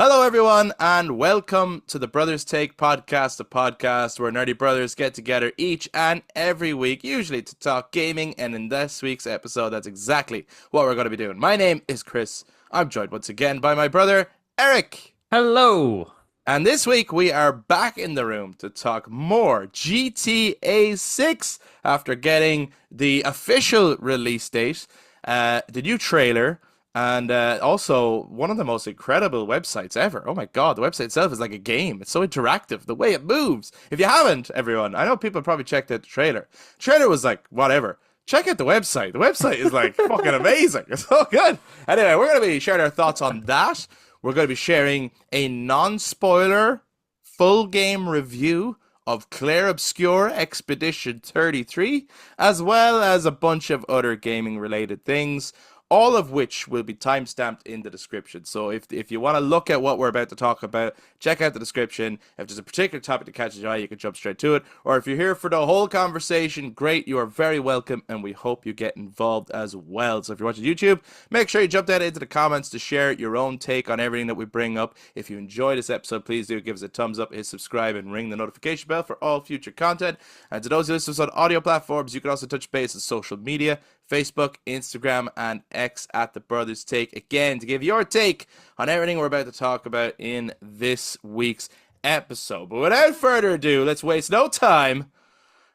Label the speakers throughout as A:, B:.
A: Hello, everyone, and welcome to the Brothers Take podcast, a podcast where nerdy brothers get together each and every week, usually to talk gaming. And in this week's episode, that's exactly what we're going to be doing. My name is Kris. I'm joined once again by my brother, Eric.
B: Hello.
A: And this week, we are back in the room to talk more GTA 6 after getting the official release date, the new trailer. And also, one of the most incredible websites ever. Oh my God, the website itself is like a game. It's so interactive, the way it moves. If you haven't, everyone, I know people probably checked out the trailer. The trailer was like, whatever. Check out the website. The website is like fucking amazing. It's so good. Anyway, we're going to be sharing our thoughts on that. We're going to be sharing a non-spoiler full game review of Clair Obscur Expedition 33, as well as a bunch of other gaming related things, all of which will be timestamped in the description. So if you want to look at what we're about to talk about, check out the description. If there's a particular topic that catches your eye, you can jump straight to it. Or if you're here for the whole conversation, great, you are very welcome, and we hope you get involved as well. So if you're watching YouTube, make sure you jump down into the comments to share your own take on everything that we bring up. If you enjoy this episode, please do give us a thumbs up, hit subscribe, and ring the notification bell for all future content. And to those who listen to us on audio platforms, you can also touch base on social media, Facebook, Instagram, and X at The Brothers Take. Again, to give your take on everything we're about to talk about in this week's episode. But without further ado, let's waste no time.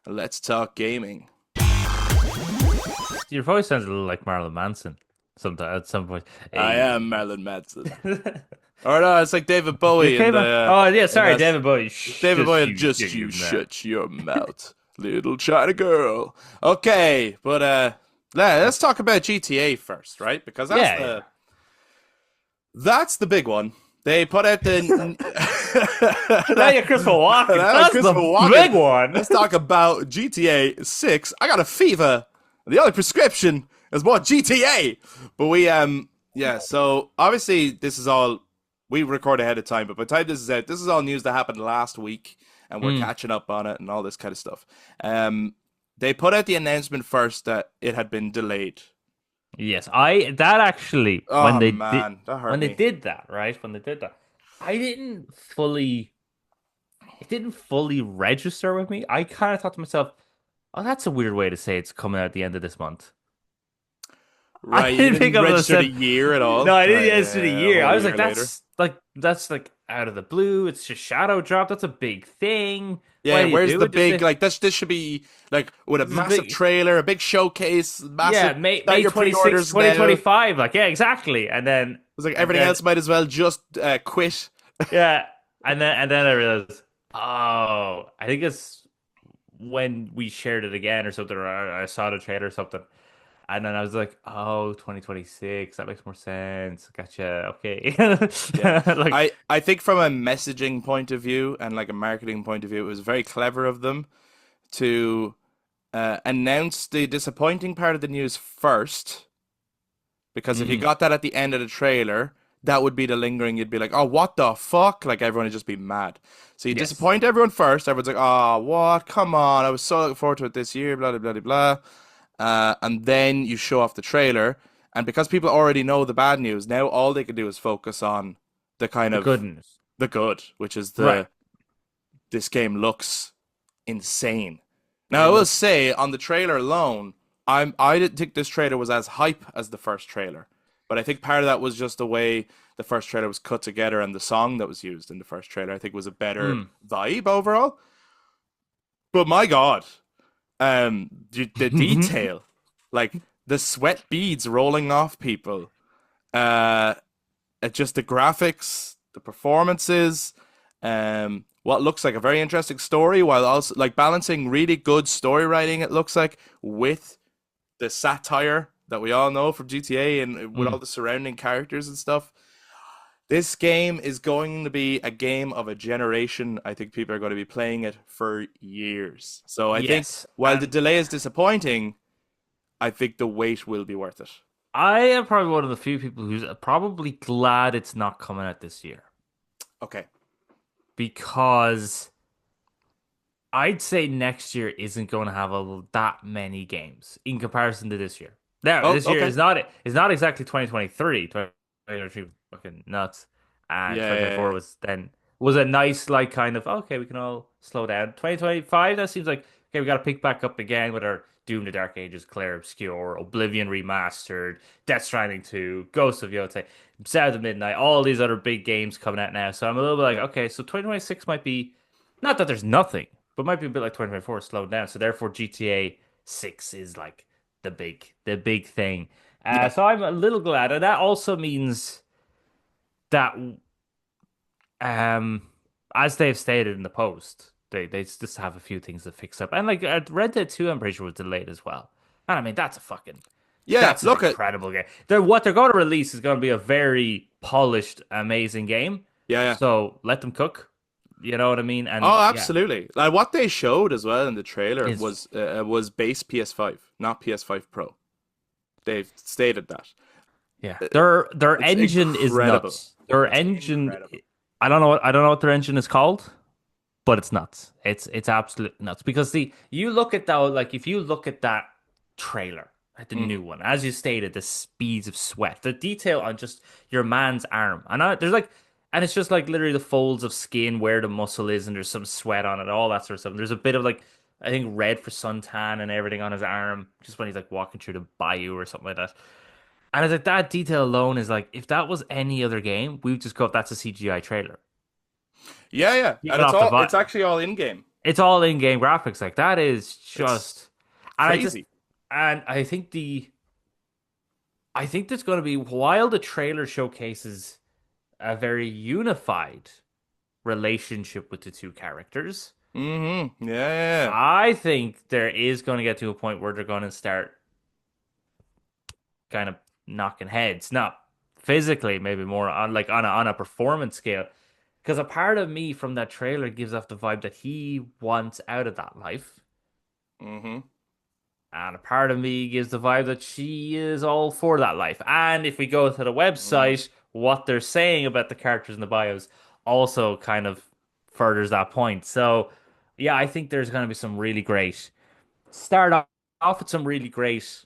A: Let's talk gaming.
B: Your voice sounds a little like Marilyn Manson sometimes at some point. Hey.
A: I am Marilyn Manson. Or no, it's like David Bowie.
B: Oh, yeah, sorry, David Bowie.
A: David Bowie, just you shut your mouth, little China girl. Okay, but let's talk about GTA first, right? Because that's the big one. They put out the
B: now you're Christopher Walken. That's the big one.
A: Let's talk about GTA 6. I got a fever. The only prescription is more GTA. But so obviously this is all we record ahead of time, but by the time this is out, this is all news that happened last week, and we're catching up on it and all this kind of stuff. They put out the announcement first that it had been delayed.
B: Yes, when they did that, it didn't fully register with me. I kind of thought to myself, "Oh, that's a weird way to say it's coming out at the end of this month."
A: Right, I didn't think register the year at all.
B: No, I didn't register the year. I was like, that's like out of the blue. It's just shadow drop. That's a big thing.
A: Yeah, where's the big like this should be like with a massive trailer, a big showcase, massive
B: May 26, 2025. Like, yeah, exactly. And then it
A: was like everything else might as well just quit.
B: Yeah. And then I realized, I think it's when we shared it again or something, or I saw the trailer or something. And then I was like, 2026, that makes more sense. Gotcha. Okay.
A: Yeah. I think from a messaging point of view and like a marketing point of view, it was very clever of them to announce the disappointing part of the news first. Because if you got that at the end of the trailer, that would be the lingering. You'd be like, oh, what the fuck? Like everyone would just be mad. So you disappoint everyone first. Everyone's like, oh, what? Come on. I was so looking forward to it this year, blah, blah, blah, blah. And then you show off the trailer, and because people already know the bad news, now all they can do is focus on the kind of
B: good news,
A: the good, which is this game looks insane. Now I will say on the trailer alone, I didn't think this trailer was as hype as the first trailer, but I think part of that was just the way the first trailer was cut together and the song that was used in the first trailer. I think was a better vibe overall. But my God. The detail, like the sweat beads rolling off people, just the graphics, the performances, what looks like a very interesting story, while also like balancing really good story writing. It looks like with the satire that we all know from GTA and with all the surrounding characters and stuff. This game is going to be a game of a generation. I think people are going to be playing it for years. So I think while the delay is disappointing, I think the wait will be worth it.
B: I am probably one of the few people who's probably glad it's not coming out this year.
A: Okay.
B: Because I'd say next year isn't going to have that many games in comparison to this year. Now, this year is not exactly 2023. 2023 fucking nuts. And
A: Yeah, yeah,
B: 2024
A: yeah.
B: was a nice like kind of okay, we can all slow down. 2025 that seems like okay, we got to pick back up again with our Doom: The Dark Ages, Clair Obscur, Oblivion Remastered, Death Stranding 2, Ghost of Yotei, South of Midnight, all these other big games coming out now. So I'm a little bit like,
A: Yeah.
B: okay, so 2026 might be not that there's nothing, but might be a bit like 2024 slowed down. So therefore GTA 6 is like the big thing.
A: Yeah.
B: So I'm a little glad, and that also means that um, as they've stated in the post, they just have a few things to fix up. And like Red Dead 2, I'm pretty sure was delayed as well. And I mean,
A: Yeah,
B: that's an
A: look at
B: incredible game. What they're going to release is going to be a very polished, amazing game.
A: yeah, yeah.
B: So let them cook. You know what I mean? And
A: Oh,
B: yeah,
A: absolutely. Like what they showed as well in the trailer
B: is
A: was base PS5, not PS5 Pro. They've stated that.
B: yeah. Their
A: It's
B: engine is
A: incredible.
B: nuts. Their
A: It's
B: engine,
A: incredible.
B: I don't know what their engine is called. But it's nuts. It's absolute nuts because the you look at that like if you look at that trailer, at the
A: Hmm.
B: new one, as you stated, the speeds of sweat, the detail on just your man's arm, there's like, and it's just like literally the folds of skin where the muscle is, and there's some sweat on it, all that sort of stuff. And there's a bit of like I think red for suntan and everything on his arm, just when he's like walking through the bayou or something like that. And it's like that detail alone is like if that was any other game, we would just go, that's a CGI trailer.
A: Yeah, yeah. And
B: Even off the
A: it's
B: vibe.
A: actually all in game.
B: It's all in-game graphics. Like that is
A: It's
B: just, and
A: crazy.
B: I think I think there's going to be while the trailer showcases a very unified relationship with the two characters.
A: Mm-hmm. Yeah, yeah, yeah.
B: I think there is going to get to a point where they're going to start kind of knocking heads, not physically, maybe more on like on a performance scale. Because a part of me from that trailer gives off the vibe that he wants out of that life.
A: Mm-hmm.
B: And a part of me gives the vibe that she is all for that life. And if we go to the
A: Mm.
B: website, what they're saying about the characters in the bios also kind of furthers that point. So, yeah, I think there's going to be some really great start off with some really great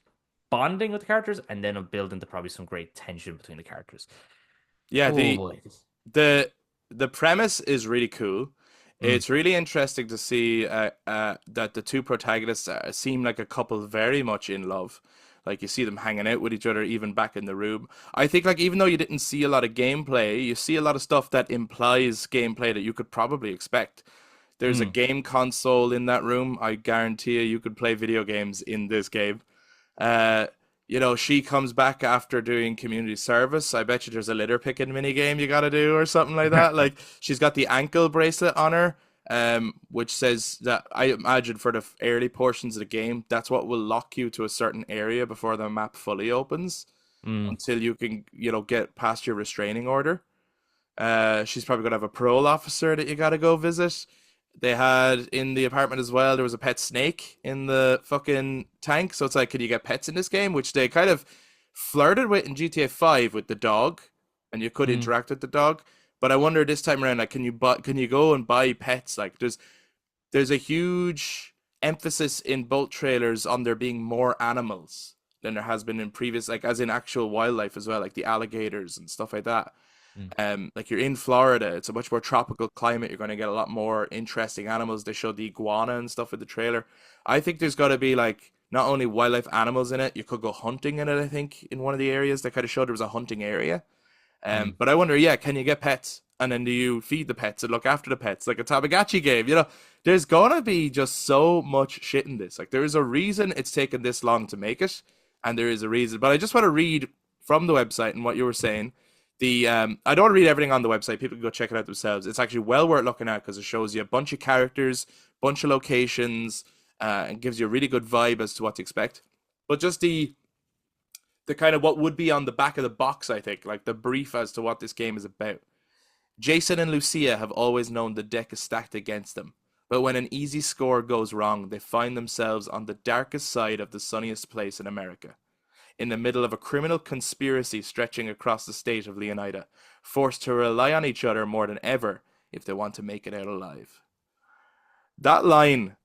B: bonding with the characters, and then build into probably some great tension between the characters.
A: Yeah,
B: Oh boy.
A: the the premise is really cool.
B: Mm,
A: It's really interesting to see that the two protagonists seem like a couple very much in love. Like you see them hanging out with each other even back in the room. I think like even though you didn't see a lot of gameplay, you see a lot of stuff that implies gameplay that you could probably expect. There's a
B: mm,
A: game console in that room. I guarantee you could play video games in this game. Uh, she comes back after doing community service. I bet you there's a litter picking mini game you got to do or something like that. Like she's got the ankle bracelet on her, which says that I imagine for the early portions of the game, that's what will lock you to a certain area before the map fully opens
B: mm,
A: until you can, get past your restraining order. She's probably gonna have a parole officer that you gotta go visit. They had in the apartment as well. There was a pet snake in the fucking tank. So it's like, can you get pets in this game? Which they kind of flirted with in GTA 5 with the dog, and you could
B: mm,
A: interact with the dog. But I wonder this time around, like, can you go and buy pets? Like, there's a huge emphasis in both trailers on there being more animals than there has been in previous, like as in actual wildlife as well, like the alligators and stuff like that.
B: mm,
A: Like you're in Florida, it's a much more tropical climate. You're going to get a lot more interesting animals. They showed the iguana and stuff in the trailer. I think there's got to be like not only wildlife animals in it, you could go hunting in it. I think in one of the areas they kind of showed there was a hunting area.
B: mm.
A: But I wonder, yeah, can you get pets? And then do you feed the pets and look after the pets like a Tamagotchi game? There's gonna be just so much shit in this. Like there is a reason it's taken this long to make it, and there is a reason. But I just want to read from the website and what you were saying. I don't want to read everything on the website. People can go check it out themselves. It's actually well worth looking at because it shows you a bunch of characters, bunch of locations, and gives you a really good vibe as to what to expect. But just the kind of what would be on the back of the box, I think, like the brief as to what this game is about. Jason and Lucia have always known the deck is stacked against them, but when an easy score goes wrong, they find themselves on the darkest side of the sunniest place in America, in the middle of a criminal conspiracy stretching across the state of Leonida, forced to rely on each other more than ever if they want to make it out alive. That line,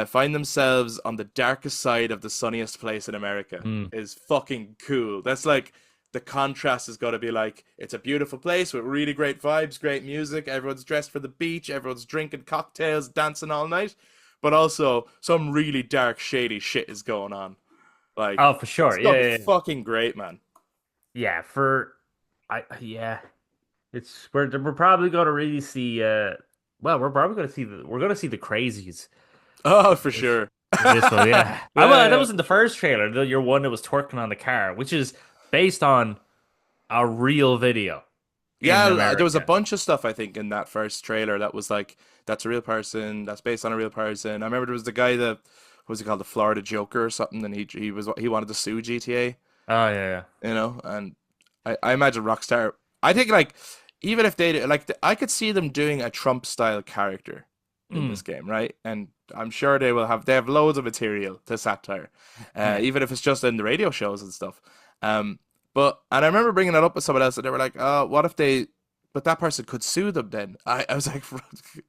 A: find themselves on the darkest side of the sunniest place in America,
B: Mm.
A: is fucking cool. That's like the contrast is going to be like it's a beautiful place with really great vibes, great music. Everyone's dressed for the beach. Everyone's drinking cocktails, dancing all night. But also, some really dark, shady shit is going on. Like,
B: Oh, for
A: it's
B: sure.
A: gonna be
B: Yeah, yeah,
A: fucking great, man.
B: yeah. Yeah. It's we're probably going to really see. Well, we're probably going to see the crazies
A: Oh,
B: in
A: for
B: this
A: sure.
B: in this one. Yeah. Well, that
A: Yeah,
B: was in the
A: for sure.
B: first trailer. Your one that was twerking on the car, which is based on a real video in
A: Yeah, there was a
B: America.
A: bunch of stuff I think in that first trailer that was like, that's a real person, that's based on a real person. I remember there was the guy that, what was he called, the Florida Joker or something, and he wanted to sue GTA,
B: Oh yeah,
A: and I imagine Rockstar. I think like even if I could see them doing a Trump style character
B: yeah.
A: in this game, right? And I'm sure they have loads of material to satire,
B: Yeah.
A: even if it's just in the radio shows and stuff. Um, and I remember bringing that up with someone else, and they were like, what if they? But that person could sue them then. I was like,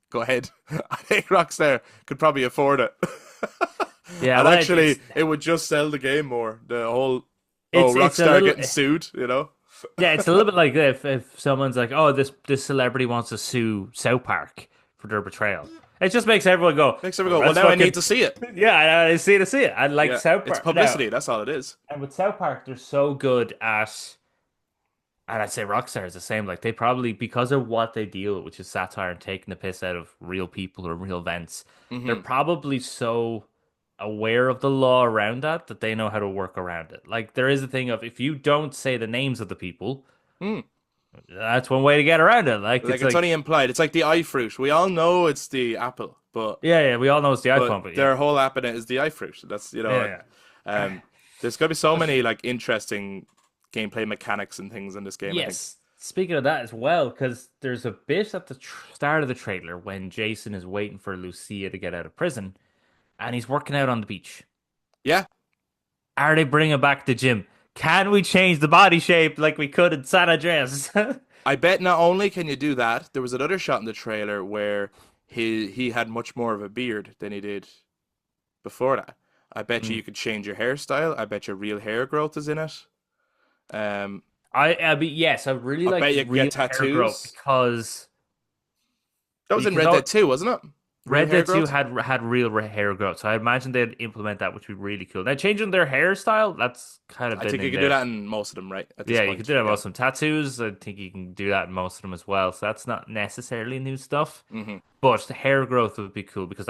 A: go ahead. I think Rockstar could probably afford it.
B: Yeah,
A: And
B: well,
A: actually, it would just sell the game more. The whole, oh,
B: it's a
A: Rockstar
B: little
A: getting sued, you know?
B: yeah, it's a little bit like if someone's like, oh, this celebrity wants to sue South Park for their betrayal. It just makes everyone go,
A: Makes everyone
B: oh,
A: go, well,
B: that's
A: now I need
B: fucking
A: to see it.
B: yeah. I see it. I like
A: Yeah,
B: South
A: it's
B: Park now,
A: publicity. That's all it is.
B: and with South Park, they're so good at, and I'd say Rockstar is the same. Like they probably because of what they deal with, which is satire and taking the piss out of real people or real events, they're
A: Hmm.
B: probably so aware of the law around that they know how to work around it. Like there is a thing of if you don't say the names of the people,
A: Mm.
B: that's one way to get around it. Like
A: Like
B: it's
A: it's only
B: like
A: implied. It's like the iFruit. We all know it's the apple,
B: yeah, yeah, we all know it's the
A: but
B: iPhone, but yeah,
A: their whole app in it is the iFruit. That's
B: yeah, yeah.
A: um, there's gonna be so many like interesting gameplay mechanics and things in this game. I think.
B: Yes. Speaking of that as well, because there's a bit at the start of the trailer when Jason is waiting for Lucia to get out of prison, and he's working out on the beach.
A: Yeah,
B: Are they bringing back the gym? Can we change the body shape like we could in San Andreas?
A: I bet not only can you do that, there was another shot in the trailer where he had much more of a beard than he did before that. I bet you could change your hairstyle. I bet your real hair growth is in it. Um,
B: I mean, yes, I really
A: I
B: like
A: bet you can
B: real
A: get
B: hair growth
A: tattoos.
B: because
A: That was in
B: because
A: Red Dead 2, wasn't it? Real
B: Red
A: hair
B: Dead 2
A: growth.
B: had real hair growth, so I imagine they'd implement that, which would be really cool. Now, changing their hairstyle, that's kind of
A: I
B: been
A: think you
B: in
A: can do
B: there.
A: that in most of them, right? At this
B: Yeah, you could
A: point,
B: do that
A: yeah.
B: with some tattoos. I think you can do that in most of them as well. So that's not necessarily new stuff,
A: Hmm.
B: but the hair growth would be cool because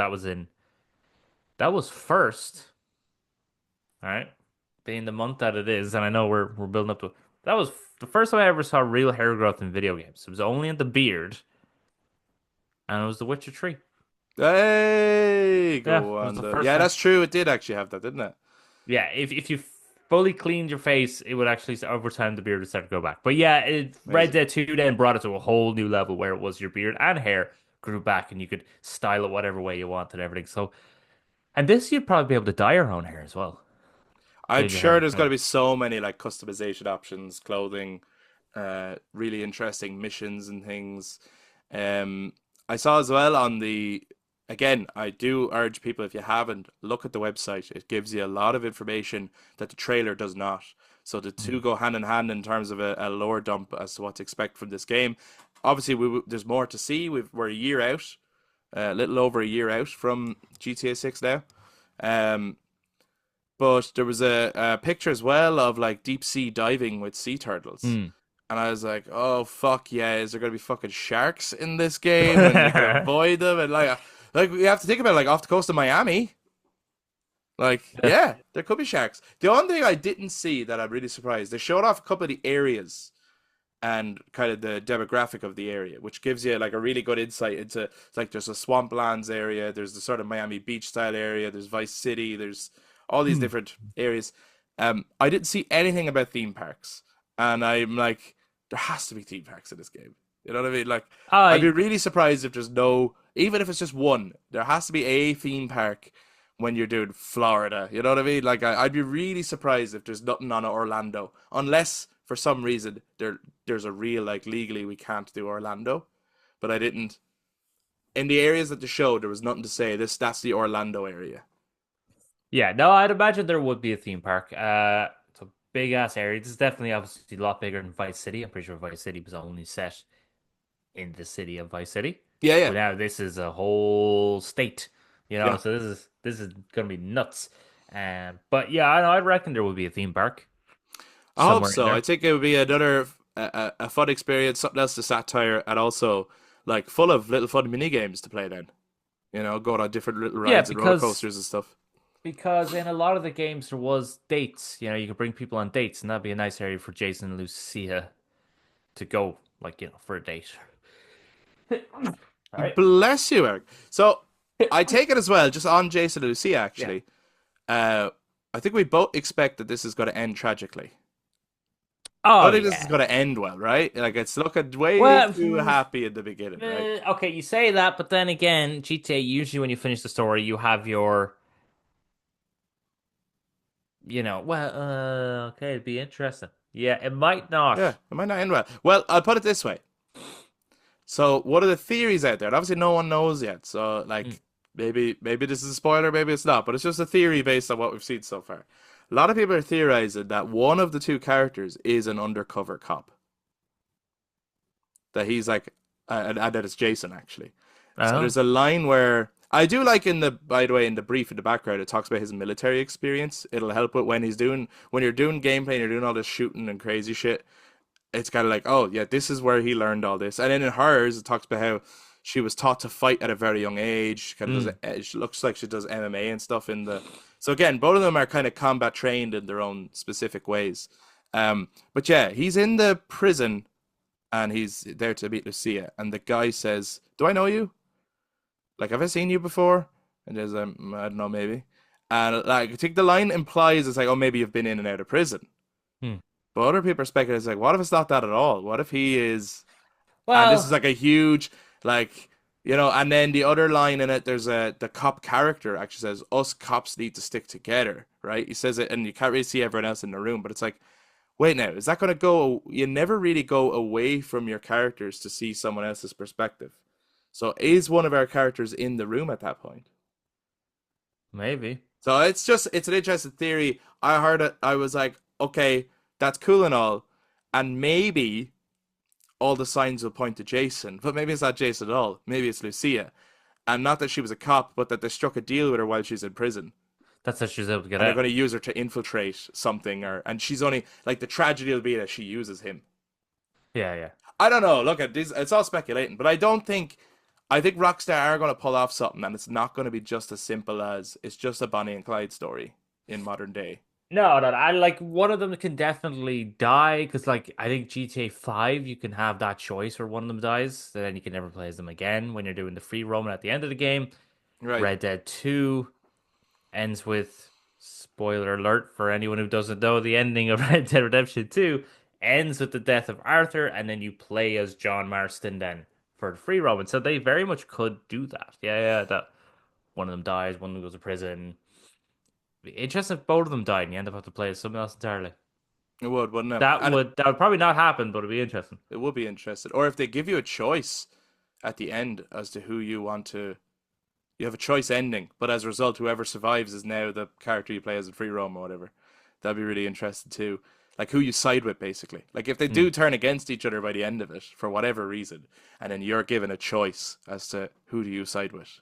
B: that was first, all right, being the month that it is, and I know we're building up to that was the first time I ever saw real hair growth in video games. It was only in the beard, and it was The Witcher 3.
A: Hey,
B: Yeah,
A: go
B: it was
A: on
B: the
A: the.
B: first
A: Yeah,
B: time.
A: that's true. It did actually have that, didn't it?
B: Yeah, if you fully cleaned your face, it would actually over time the beard would start to go back. But yeah, Red
A: Amazing.
B: Dead 2 then brought it to a whole new level where it was your beard and hair grew back and you could style it whatever way you wanted and everything. So and this you'd probably be able to dye your own hair as well.
A: I'm
B: Change your hair
A: sure
B: if
A: there's
B: you
A: got to
B: want.
A: be so many like customization options, clothing, really interesting missions and things. Um, I saw as well on the, again, I do urge people if you haven't, look at the website. It gives you a lot of information that the trailer does not. So the two
B: Mm.
A: go hand in hand in terms of a lore dump as to what to expect from this game. Obviously, there's more to see. We're a year out, a little over a year out from GTA 6 now. Um, but there was a picture as well of like deep sea diving with sea turtles.
B: Mm.
A: And I was like, oh fuck yeah, is there gonna be fucking sharks in this game and you can avoid them and like we have to think about it, like off the coast of Miami. Like, yeah, there could be sharks. The only thing I didn't see that I'm really surprised, they showed off a couple of the areas and kind of the demographic of the area, which gives you like a really good insight into like there's a swamplands area, there's the sort of Miami Beach style area, there's Vice City, there's all these
B: Mm.
A: different areas. I didn't see anything about theme parks, and I'm like, there has to be theme parks in this game. You know what I mean? Like, I'd be
B: I
A: really surprised if there's no, even if it's just one, there has to be a theme park when you're doing Florida. You know what I mean? Like, I'd be really surprised if there's nothing on Orlando, unless for some reason there's a real like legally we can't do Orlando. But I didn't. In the areas that they showed, there was nothing to say that's the Orlando area.
B: yeah, no, I'd imagine there would be a theme park. It's a big ass area. This is definitely obviously a lot bigger than Vice City. I'm pretty sure Vice City was only set in the city of Vice City.
A: Yeah, yeah,
B: But now this is a whole state,
A: yeah.
B: so this is gonna be nuts. But yeah, I reckon there will be a theme park
A: I hope
B: somewhere in
A: so. I
B: there.
A: think it would be another a fun experience, something else to satire, and also like full of little fun mini games to play. Then going on different little
B: Yeah,
A: rides and roller
B: because
A: coasters and stuff.
B: in a lot of the games there was dates. You could bring people on dates, and that'd be a nice area for Jason and Lucia to go, like for a date. All right.
A: Bless you, Eric. So I take it as well, just on Jason and Lucia.
B: Yeah.
A: Actually, uh, I think we both expect that this is going to end tragically. I
B: Oh
A: don't think this is
B: yeah.
A: going to end well, right? Like it's looking way
B: Well,
A: too happy in the beginning, right?
B: okay, you say that, but then again, GTA usually when you finish the story, you have your, okay, it'd be interesting. Yeah, it might not.
A: Yeah, it might not end well. Well, I'll put it this way. So, what are the theories out there? And obviously, no one knows yet. So,
B: Mm.
A: like, maybe this is a spoiler, maybe it's not, but it's just a theory based on what we've seen so far. A lot of people are theorizing that one of the two characters is an undercover cop. That he's like, and that it's Jason actually. So
B: Oh,
A: there's a line where I do like by the way, in the brief in the background, it talks about his military experience. It'll help with when you're doing gameplay and you're doing all this shooting and crazy shit. It's kind of like, oh yeah, this is where he learned all this. And then in hers, it talks about how she was taught to fight at a very young age. She kind of does
B: mm.
A: it. She looks like she does MMA and stuff in the. So again, both of them are kind of combat trained in their own specific ways. But yeah, he's in the prison and he's there to meet Lucia. And the guy says, "Do I know you? Like, have I seen you before?" And there's I don't know, maybe. And like, I think the line implies it's like, oh, maybe you've been in and out of prison.
B: Hmm.
A: But other people are speculating, it's like, what if it's not that at all? What if he is, and this is
B: Well,
A: like a huge, like, and then the other line in it, there's the cop character actually says, us cops need to stick together, right? He says it, and you can't really see everyone else in the room, but it's like, wait now, is that going to go? You never really go away from your characters to see someone else's perspective. So is one of our characters in the room at that point?
B: maybe.
A: So it's an interesting theory. I heard it. I was like, okay, that's cool and all, and maybe all the signs will point to Jason, but maybe it's not Jason at all. Maybe it's Lucia, and not that she was a cop, but that they struck a deal with her while she's in prison,
B: That's how she's able to get
A: and they're
B: out.
A: going to use her to infiltrate something, and she's only like the tragedy will be that she uses him.
B: Yeah, yeah.
A: I don't know. Look at this; it's all speculating, but I don't think. I think Rockstar are going to pull off something, and it's not going to be just as simple as it's just a Bonnie and Clyde story in modern day.
B: No, no, I like one of them can definitely die because, like, I think GTA 5, you can have that choice where one of them dies, so then you can never play as them again when you're doing the free roaming at the end of the game.
A: Right.
B: Red Dead 2 ends with, spoiler alert for anyone who doesn't know, the ending of Red Dead Redemption 2 ends with the death of Arthur, and then you play as John Marston then for the free roaming. So they very much could do that. Yeah, yeah, that one of them dies, one of them goes to prison. Interesting if both of them died and you end up having to play as someone else entirely.
A: It would, wouldn't it?
B: That
A: And
B: would that would probably not happen, but it'd be interesting.
A: it would be interesting. Or if they give you a choice at the end as to who you want to, you have a choice ending, but as a result, whoever survives is now the character you play as in free roam or whatever. That'd be really interesting too. Like who you side with, basically. Like if they
B: Hmm.
A: do turn against each other by the end of it for whatever reason, and then you're given a choice as to who do you side with.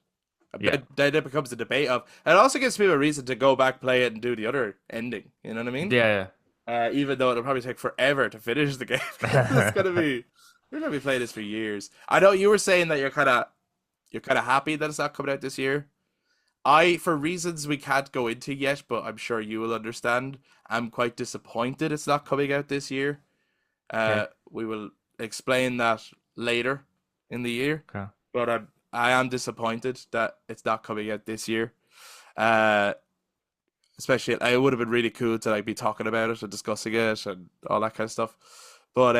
B: Yeah.
A: That becomes a debate of. It also gives people a reason to go back, play it, and do the other ending. You know what I mean?
B: Yeah.
A: Even though it'll probably take forever to finish the game. It's gonna
B: Yeah.
A: be we're gonna be playing this for years. I know you were saying that you're kinda happy that it's not coming out this year. For reasons we can't go into yet, but I'm sure you will understand, I'm quite disappointed it's not coming out this year.
B: Okay.
A: We will explain that later in the year,
B: Okay.
A: but I am disappointed that it's not coming out this year. Uh, Especially it would have been really cool to like be talking about it and discussing it and all that kind of stuff. But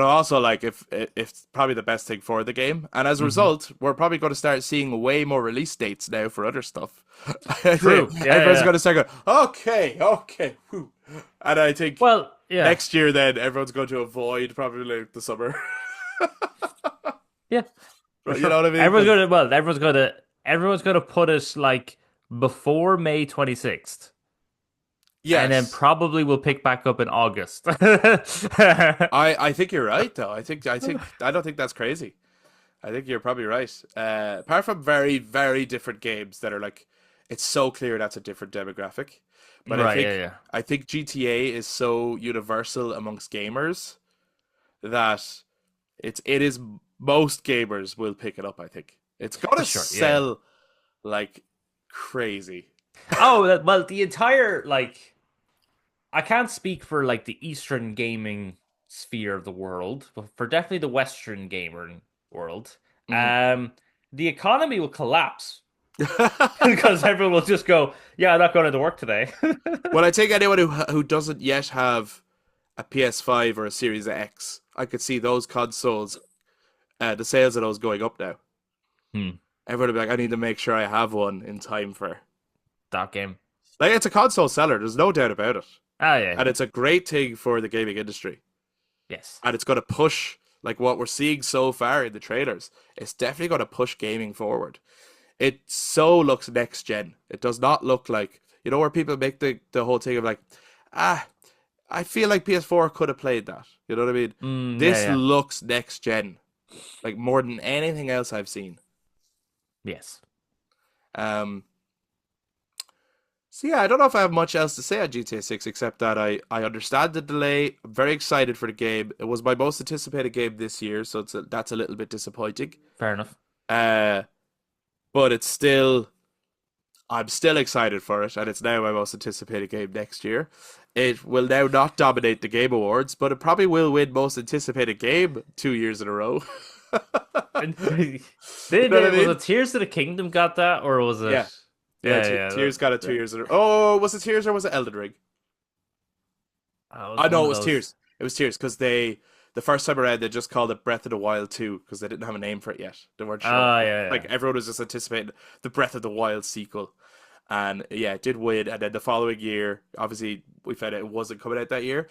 A: also like if it's probably the best thing for the game, and as a
B: Hmm.
A: result, we're probably going to start seeing way more release dates now for other stuff. I think
B: True. Yeah.
A: everyone's
B: Yeah.
A: going to start going, okay, okay, whew. And I think
B: Well, yeah.
A: next year then everyone's going to avoid probably like the summer.
B: Yeah. For
A: But you know
B: sure.
A: what I mean?
B: Everyone's
A: 'Cause
B: gonna well, everyone's gonna put it like before May 26th. and then
A: Yes.
B: probably we'll pick back up in August.
A: I think you're right though. I don't think that's crazy. I think you're probably right. Apart from very, very different games that are like, it's so clear that's a different demographic. But
B: Right, yeah, yeah.
A: I think GTA is so universal amongst gamers that it is most gamers will pick it up. I think it's
B: For
A: gonna
B: sure, yeah, yeah.
A: sell like crazy.
B: Oh, well, the entire like I can't speak for like the Eastern gaming sphere of the world, but for definitely the Western gaming world,
A: Mhm.
B: um, the economy will collapse because everyone will just go, "Yeah, I'm not going to work today."
A: Well, I think anyone who doesn't yet have a PS5 or a Series X, I could see those consoles, the sales of those going up now.
B: Hmm.
A: Everyone will be like, I need to make sure I have one in time for.
B: That game.
A: Like, it's a console seller, there's no doubt about it.
B: Oh yeah.
A: And it's a great thing for the gaming industry.
B: Yes.
A: And it's going to push, like what we're seeing so far in the trailers, it's definitely going to push gaming forward. It so looks next gen. It does not look like, where people make the whole thing of like, ah, I feel like PS4 could have played that. You know what I mean?
B: Yeah,
A: This
B: yeah.
A: looks next gen, like more than anything else I've seen.
B: Yes.
A: Um, so yeah, I don't know if I have much else to say on GTA 6 except that I understand the delay. I'm very excited for the game. It was my most anticipated game this year, so that's a little bit disappointing.
B: Fair enough.
A: Uh, but I'm still excited for it, and it's now my most anticipated game next year. It will now not dominate the Game Awards, but it probably will win most anticipated game 2 years in a row.
B: And
A: You know what I
B: was
A: mean?
B: it Tears of the Kingdom got that, or was it?
A: Yeah, yeah.
B: Yeah, yeah.
A: Tears got it 2 years in a row. Oh, was it Tears or was it Elden Ring?
B: It was
A: I
B: one
A: know it
B: of
A: was
B: those.
A: Tears. It was Tears because the first time around they just called it Breath of the Wild 2 because they didn't have a name for it yet. They weren't sure.
B: Oh, yeah,
A: Like
B: yeah.
A: everyone was just anticipating the Breath of the Wild sequel. And yeah, it did win. And then the following year, obviously we found out it wasn't coming out that year.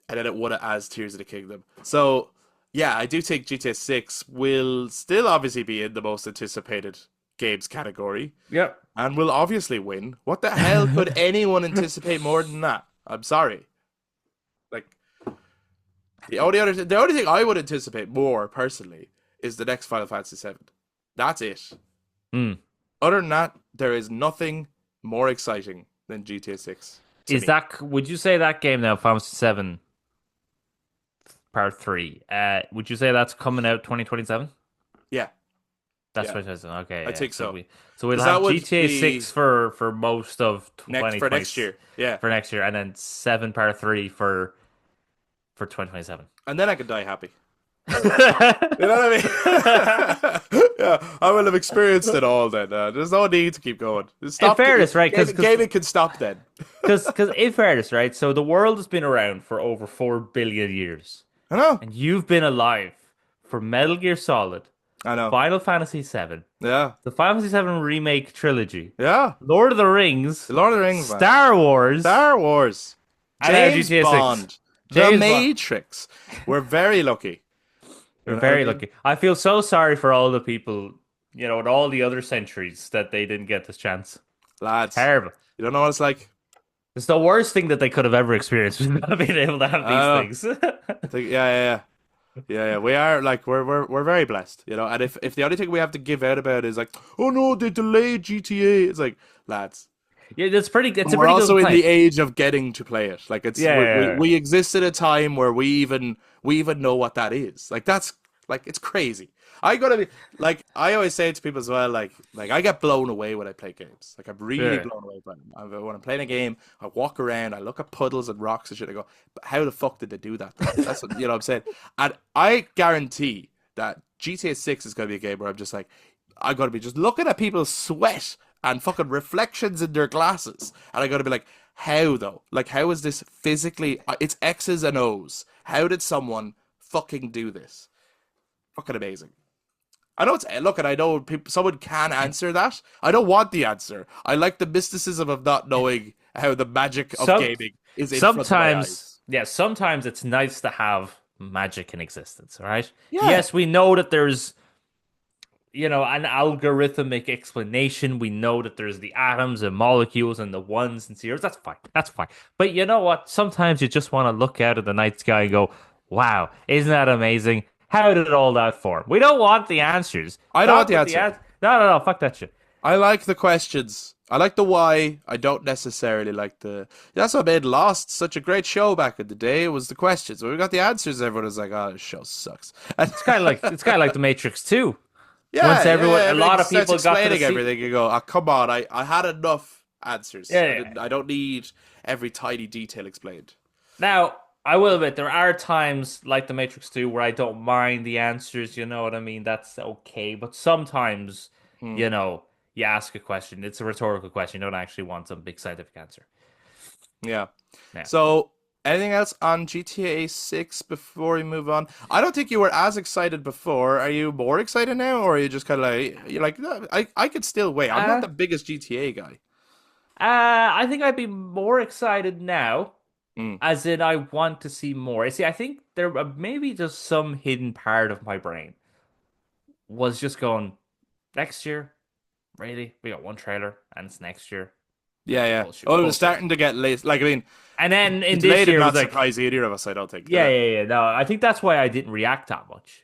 A: And then it won it as Tears of the Kingdom. So yeah, I do think GTA 6 will still obviously be in the most anticipated games category
B: Yep.
A: and will obviously win. What the hell could anyone anticipate more than that? I'm sorry. Like the only thing I would anticipate more personally is the next Final Fantasy VII. That's it.
B: Hmm.
A: Other than that, there is nothing more exciting than GTA 6 to
B: Is
A: me.
B: that, would you say that game now, Final Fantasy 7 Part 3, would you say that's coming out 2027?
A: Yeah,
B: That's
A: yeah,
B: 2027. Okay,
A: I
B: yeah.
A: think so.
B: So we'll
A: Because
B: have
A: that would
B: GTA
A: be
B: 6 for most of
A: next for
B: 2020
A: next year. Yeah,
B: for next year, and then 7 Part 3 for 2027.
A: and then I could die happy. You know what I mean? Yeah, I will have experienced it all then. There's no need to keep going. Just
B: In
A: stop.
B: fairness, right?
A: Gaming can stop then.
B: Because in fairness, right? So the world has been around for over 4 billion years,
A: I know.
B: and you've been alive for Metal Gear Solid,
A: I know.
B: Final Fantasy 7,
A: Yeah.
B: the Final Fantasy 7 remake trilogy,
A: Yeah.
B: Lord of the Rings,
A: The Lord of the Rings, man.
B: Star Wars,
A: Star Wars.
B: and now
A: James
B: GTA 6.
A: Bond. The
B: James Bond.
A: Matrix. We're very lucky. You
B: We're
A: know what I
B: very
A: mean?
B: lucky. I feel so sorry for all the people, in all the other centuries that they didn't get this chance.
A: Lads,
B: Terrible.
A: you don't know what it's like?
B: It's the worst thing that they could have ever experienced was not being able to have
A: I
B: these
A: don't know.
B: things.
A: I think, yeah, yeah, yeah. Yeah, yeah. We are like we're very blessed, And if the only thing we have to give out about is like, oh no, they delayed GTA, it's like, lads,
B: Yeah, it's a
A: we're
B: pretty good
A: also in
B: complaint.
A: the age of getting to play it. Like it's
B: Yeah,
A: we
B: yeah, yeah.
A: we exist at a time where we even know what that is. Like that's like it's crazy. I gotta be like I always say to people as well. Like I get blown away when I play games. Like I'm really
B: Yeah.
A: blown away by them. When I'm playing a game, I walk around, I look at puddles and rocks and shit. I go, but how the fuck did they do that though? That's what I'm saying. And I guarantee that GTA 6 is gonna be a game where I'm just like, I gotta be just looking at people sweat and fucking reflections in their glasses. And I gotta be like, how though? Like, how is this physically? It's X's and O's. How did someone fucking do this? Fucking amazing. I know it's look, and I know people, someone can answer that. I don't want the answer. I like the mysticism of not knowing how the magic of
B: Some
A: gaming is in front of my
B: sometimes,
A: eyes.
B: yeah, sometimes it's nice to have magic in existence, all right?
A: Yeah,
B: Yes, we know that there's an algorithmic explanation. We know that there's the atoms and molecules and the ones and zeros. That's fine. That's fine. But you know what? Sometimes you just want to look out at the night sky and go, wow, isn't that amazing? How did all that form? We don't want the answers.
A: I don't want
B: Talk
A: the
B: with the
A: answer.
B: answer. No, no, no. Fuck that shit.
A: I like the questions. I like the why. I don't necessarily like the. That's what made Lost such a great show back in the day. It was the questions. When we got the answers, everyone was like, "Oh, this show sucks." And
B: It's kind of like the Matrix 2.
A: yeah,
B: Once
A: yeah,
B: a
A: everything
B: lot of
A: starts
B: people got to the
A: explaining
B: seat.
A: everything. You go, "Oh, come on! I had enough answers.
B: Yeah,
A: I
B: yeah,
A: didn't.
B: yeah.
A: I don't need every tiny detail explained."
B: Now, I will admit there are times like the Matrix 2 where I don't mind the answers, you know what I mean? That's okay. But sometimes,
A: Hmm.
B: you know, you ask a question, it's a rhetorical question, you don't actually want some big scientific answer.
A: Yeah.
B: Yeah.
A: So, anything else on GTA 6 before we move on? I don't think you were as excited before. Are you more excited now, or are you just kind of like you're like, "No, I could still wait. I'm not
B: Uh,
A: the biggest GTA guy."
B: I think I'd be more excited now,
A: Mm.
B: as in I want to see more. You see, I think there maybe just some hidden part of my brain was just going, next year, really? We got one trailer and it's next year.
A: Yeah, yeah.
B: Bullshit,
A: Oh, it was
B: bullshit.
A: starting to get late. Like, I mean,
B: And then in
A: it's
B: this
A: late and
B: year, it was
A: not
B: like,
A: surprise either of us. I don't think.
B: yeah, yeah, yeah. No, I think that's why I didn't react that much.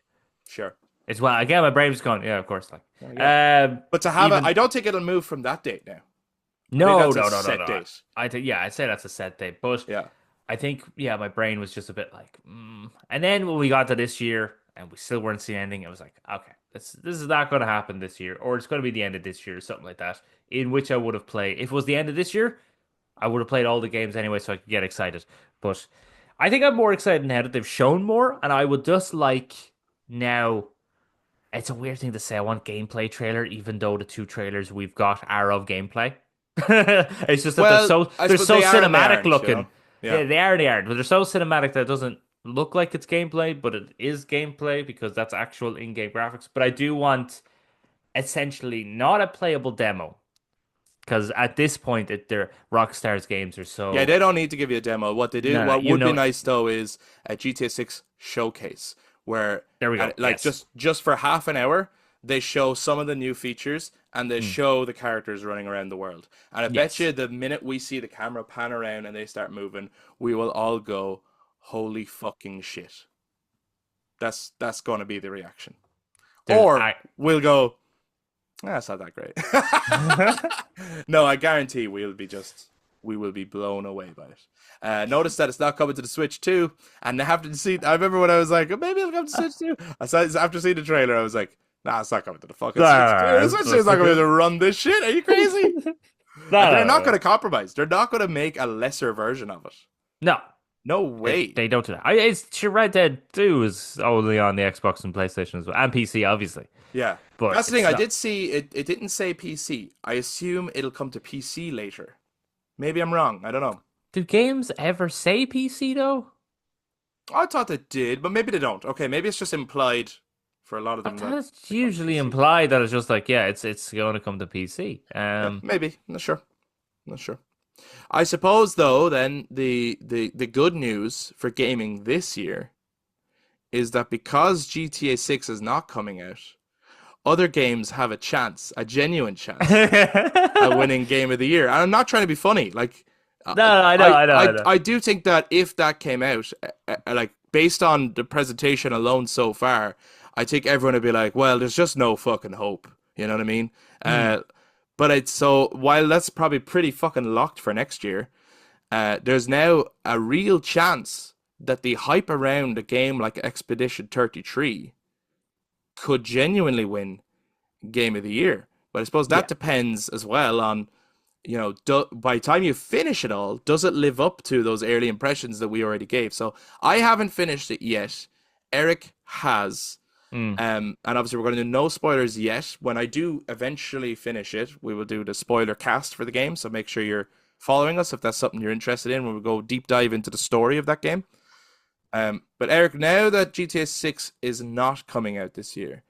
A: Sure.
B: As well, again, my brain was going, yeah, of course. Like,
A: There you go. But to have a, I
B: even
A: don't think it'll move from that date now. I think
B: no,
A: that's a
B: no, no, no,
A: set
B: no.
A: date.
B: I think, yeah, I'd say that's a set date, but
A: Yeah.
B: I think, yeah, my brain was just a bit like, And then when we got to this year and we still weren't seeing anything, it was like, okay, this is not going to happen this year, or it's going to be the end of this year, or something like that. In which I would have played. If it was the end of this year, I would have played all the games anyway, so I could get excited. But I think I'm more excited now that they've shown more, and I would just like now. It's a weird thing to say. I want gameplay trailer, even though the two trailers we've got are of gameplay. It's just that they're
A: Well,
B: so
A: I
B: they're
A: suppose
B: so
A: they are and they
B: cinematic
A: aren't. You
B: looking.
A: know. Yeah.
B: Yeah, they are and they aren't, but they're so cinematic that it doesn't look like it's gameplay, but it is gameplay because that's actual in-game graphics. But I do want essentially not a playable demo because at this point, they're Rockstar's games are
A: Yeah,
B: so
A: they don't need to give you a demo. What they do,
B: no, no,
A: what would be nice though, is a GTA 6 showcase where,
B: there we go.
A: like,
B: Yes.
A: just for half an hour, they show some of the new features and they
B: Mm.
A: show the characters running around the world. And I bet
B: Yes.
A: you the minute we see the camera pan around and they start moving, we will all go, "Holy fucking shit!" That's going to be the reaction.
B: There's
A: Or
B: I
A: we'll go, "That's not that great." No, I guarantee we will be blown away by it. Notice that it's not coming to the Switch 2, and I have to see. I remember when I was like, "Oh, maybe it'll come to Switch 2." I saw after seeing the trailer, I was like, "Nah, it's not coming to the fucking Switch 2. The Switch 2 is not going to be able to run this shit. Are you crazy?"
B: No,
A: They're
B: no,
A: not
B: no,
A: going
B: no.
A: to compromise. They're not going to make a lesser version of it.
B: No,
A: No
B: they,
A: way.
B: they don't do that. It's sure, Red Dead 2 is only on the Xbox and PlayStation as well, and PC, obviously.
A: Yeah,
B: But
A: that's the thing.
B: it's
A: I
B: not.
A: did see it. It didn't say PC. I assume it'll come to PC later. Maybe I'm wrong. I don't know.
B: Do games ever say PC though?
A: I thought they did, but maybe they don't. Okay, maybe it's just implied for a lot of
B: I
A: them that
B: thought it's
A: they come to
B: usually
A: PC.
B: implied that it's just like, yeah, it's going to come to PC.
A: Yeah, maybe. Not sure. Not sure. I suppose though, then the good news for gaming this year is that because GTA 6 is not coming out, other games have a chance, a genuine chance at
B: No,
A: winning Game of the Year. And I'm not trying to be funny. Like,
B: no, I know, I know, I know.
A: I do think that if that came out, like based on the presentation alone so far, I think everyone would be like, well, there's just no fucking hope. You know what I mean?
B: Mm.
A: But it's so while that's probably pretty fucking locked for next year, there's now a real chance that the hype around a game like Expedition 33 could genuinely win Game of the Year. But I suppose that
B: Yeah.
A: depends as well on, by the time you finish it all, does it live up to those early impressions that we already gave? So I haven't finished it yet. Eric has.
B: Mm.
A: And obviously we're going to do no spoilers yet. When I do eventually finish it, we will do the spoiler cast for the game. So make sure you're following us if that's something you're interested in when we go deep dive into the story of that game. But Eric, now that GTA 6 is not coming out this year,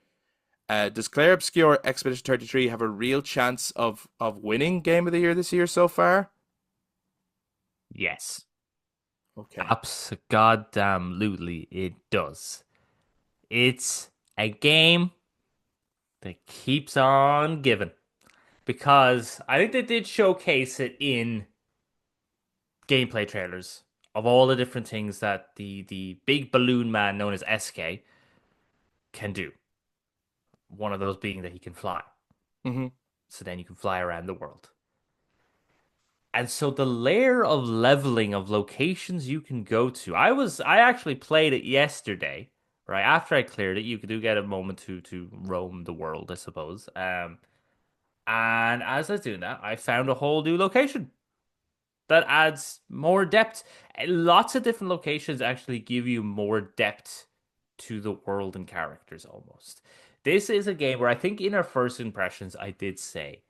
A: does Clair Obscur Expedition 33 have a real chance of winning Game of the Year this year so far?
B: Yes.
A: Okay.
B: Goddamn lutely it does. It's a game that keeps on giving. Because I think they did showcase it in gameplay trailers of all the different things that the big balloon man known as SK can do. One of those being that he can fly.
A: Hmm.
B: So then you can fly around the world. And so the layer of leveling of locations you can go to. I actually played it yesterday, right? After I cleared it, you do get a moment to roam the world, I suppose. And as I was doing that, I found a whole new location that adds more depth. Lots of different locations actually give you more depth to the world and characters almost. This is a game where I think in our first impressions I did say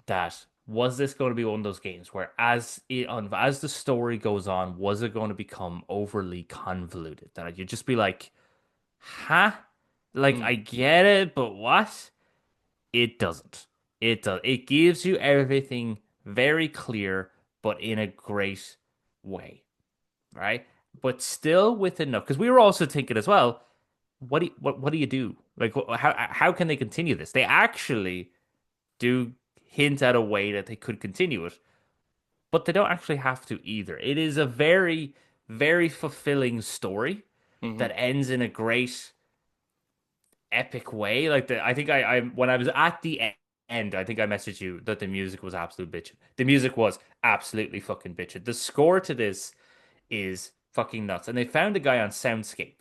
B: that was this going to be one of those games where as the story goes on, was it going to become overly convoluted? That you'd just be like, huh? Like
A: Mm.
B: I get it, but what? It doesn't. It does. It gives you everything very clear, but in a great way, right? But still with enough, because we were also thinking as well, what do you do? Like, how can they continue this? They actually do hint at a way that they could continue it, but they don't actually have to either. It is a very, very fulfilling story
A: Hmm.
B: that ends in a great epic way. Like I think I when I was at the end, I think I messaged you that the music was absolute bitch. The music was absolutely fucking bitch. The score to this is fucking nuts, and they found a guy on Soundscape.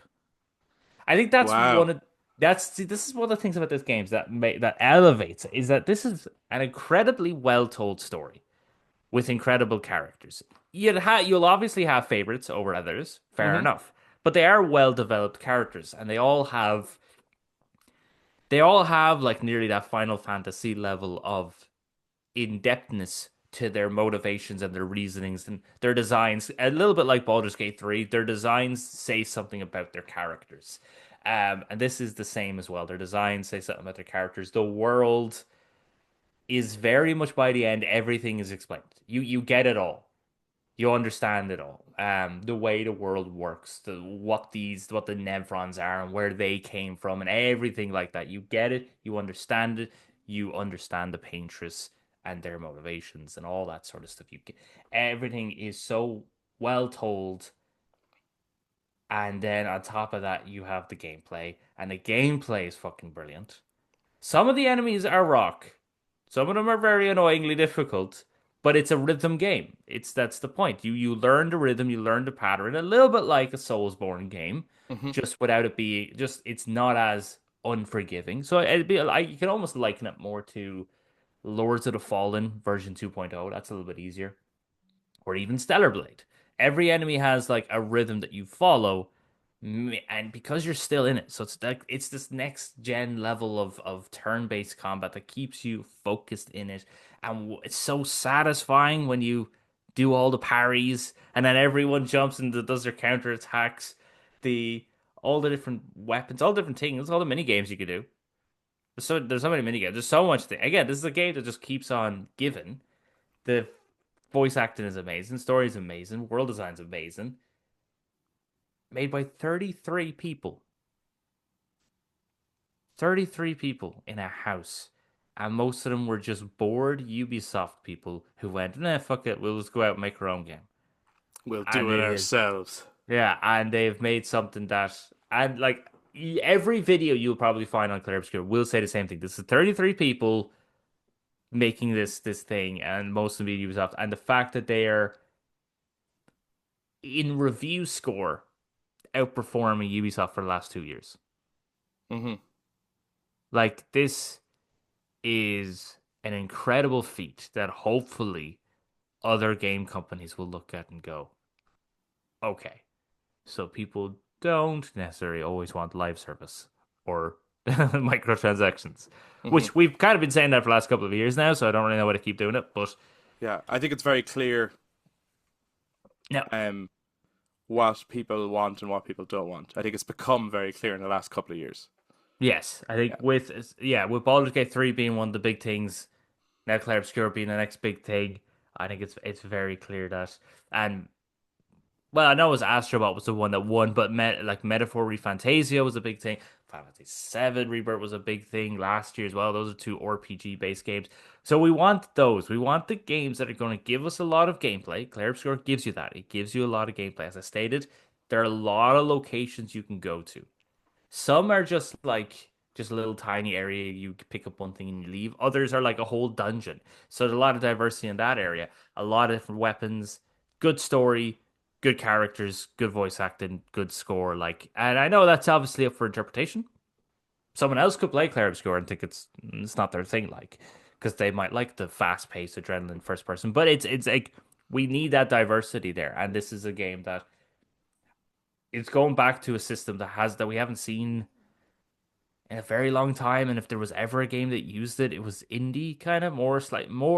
B: I think that's
A: Wow.
B: one of that's see, this is one of the things about this game that elevates it is that this is an incredibly well told story with incredible characters. You'll obviously have favorites over others, fair
A: Hmm.
B: enough, but they are well developed characters, and they all have like nearly that Final Fantasy level of in-depthness to their motivations and their reasonings and their designs. A little bit like Baldur's Gate 3, their designs say something about their characters. And this is the same as well. Their designs say something about their characters. The world is very much by the end, everything is explained. You get it all. You understand it all. The way the world works, what the Nevrons are and where they came from and everything like that. You get it, you understand it, you understand the painters and their motivations and all that sort of stuff. Everything is so well told, and then on top of that, you have the gameplay, and the gameplay is fucking brilliant. Some of the enemies are rock. Some of them are very annoyingly difficult, but it's a rhythm game. That's the point. You learn the rhythm, you learn the pattern, a little bit like a Soulsborne game,
A: Hmm.
B: just without it being just it's not as unforgiving. So you can almost liken it more to Lords of the Fallen version 2.0. That's a little bit easier, or even Stellar Blade. Every enemy has like a rhythm that you follow, and because you're still in it, so it's this next gen level of turn-based combat that keeps you focused in it, and it's so satisfying when you do all the parries, and then everyone jumps and does their counter attacks, the all the different weapons, all the different things, all the mini games you could do. There's so many mini games. There's so much thing. Again, this is a game that just keeps on giving. The voice acting is amazing, story is amazing, world design's amazing. Made by 33 people. 33 people in a house. And most of them were just bored Ubisoft people who went, nah, fuck it, we'll just go out and make our own game.
A: We'll
B: And
A: do it
B: it is,
A: ourselves.
B: yeah, and they've made something that, and like every video you'll probably find on Clair Obscur will say the same thing. This is 33 people making this thing, and most of them being Ubisoft. And the fact that they are in review score outperforming Ubisoft for the last 2 years.
A: Hmm.
B: Like this is an incredible feat that hopefully other game companies will look at and go, okay, so people don't necessarily always want live service or microtransactions,
A: Hmm.
B: which we've kind of been saying that for the last couple of years now, so I don't really know why to keep doing it. But
A: Yeah, I think it's very clear
B: no,
A: um, what people want and what people don't want. I think it's become very clear in the last couple of years.
B: yes, I
A: Yeah.
B: think with Baldur's Gate 3 being one of the big things, now Clair Obscur being the next big thing, I think it's very clear that and well, I know it was Astrobot was the one that won, but like Metaphor Refantasia was a big thing. Final Fantasy VII Rebirth was a big thing last year as well. Those are two RPG based games. So we want those. We want the games that are going to give us a lot of gameplay. Clair Obscur gives you that. It gives you a lot of gameplay. As I stated, there are a lot of locations you can go to. Some are just like just a little tiny area. You pick up one thing and you leave. Others are like a whole dungeon. So there's a lot of diversity in that area. A lot of different weapons, good story, good characters, good voice acting, good score. Like, and I know that's obviously up for interpretation. Someone else could play Clair Obscur and think it's not their thing, like, because they might like the fast paced adrenaline first person. But it's like we need that diversity there, and this is a game that it's going back to a system that we haven't seen in a very long time. And if there was ever a game that used it, it was indie kind of more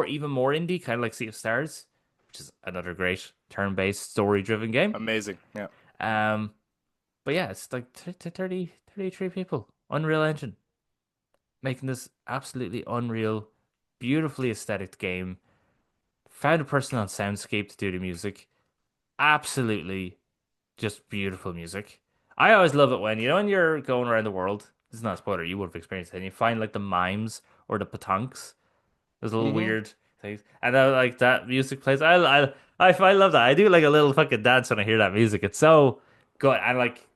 B: even more indie, kind of like Sea of Stars, which is another great turn-based story-driven game.
A: Amazing. Yeah.
B: Um, but yeah, it's like 33 people, Unreal Engine, making this absolutely unreal, beautifully aesthetic game. Found a person on Soundscape to do the music. Absolutely just beautiful music. I always love it when when you're going around the world. This is not a spoiler. You would have experienced it. And you find like the mimes or the petanques. There's little
A: Hmm.
B: weird things, and then like that music plays. I love that. I do like a little fucking dance when I hear that music. It's so good. And like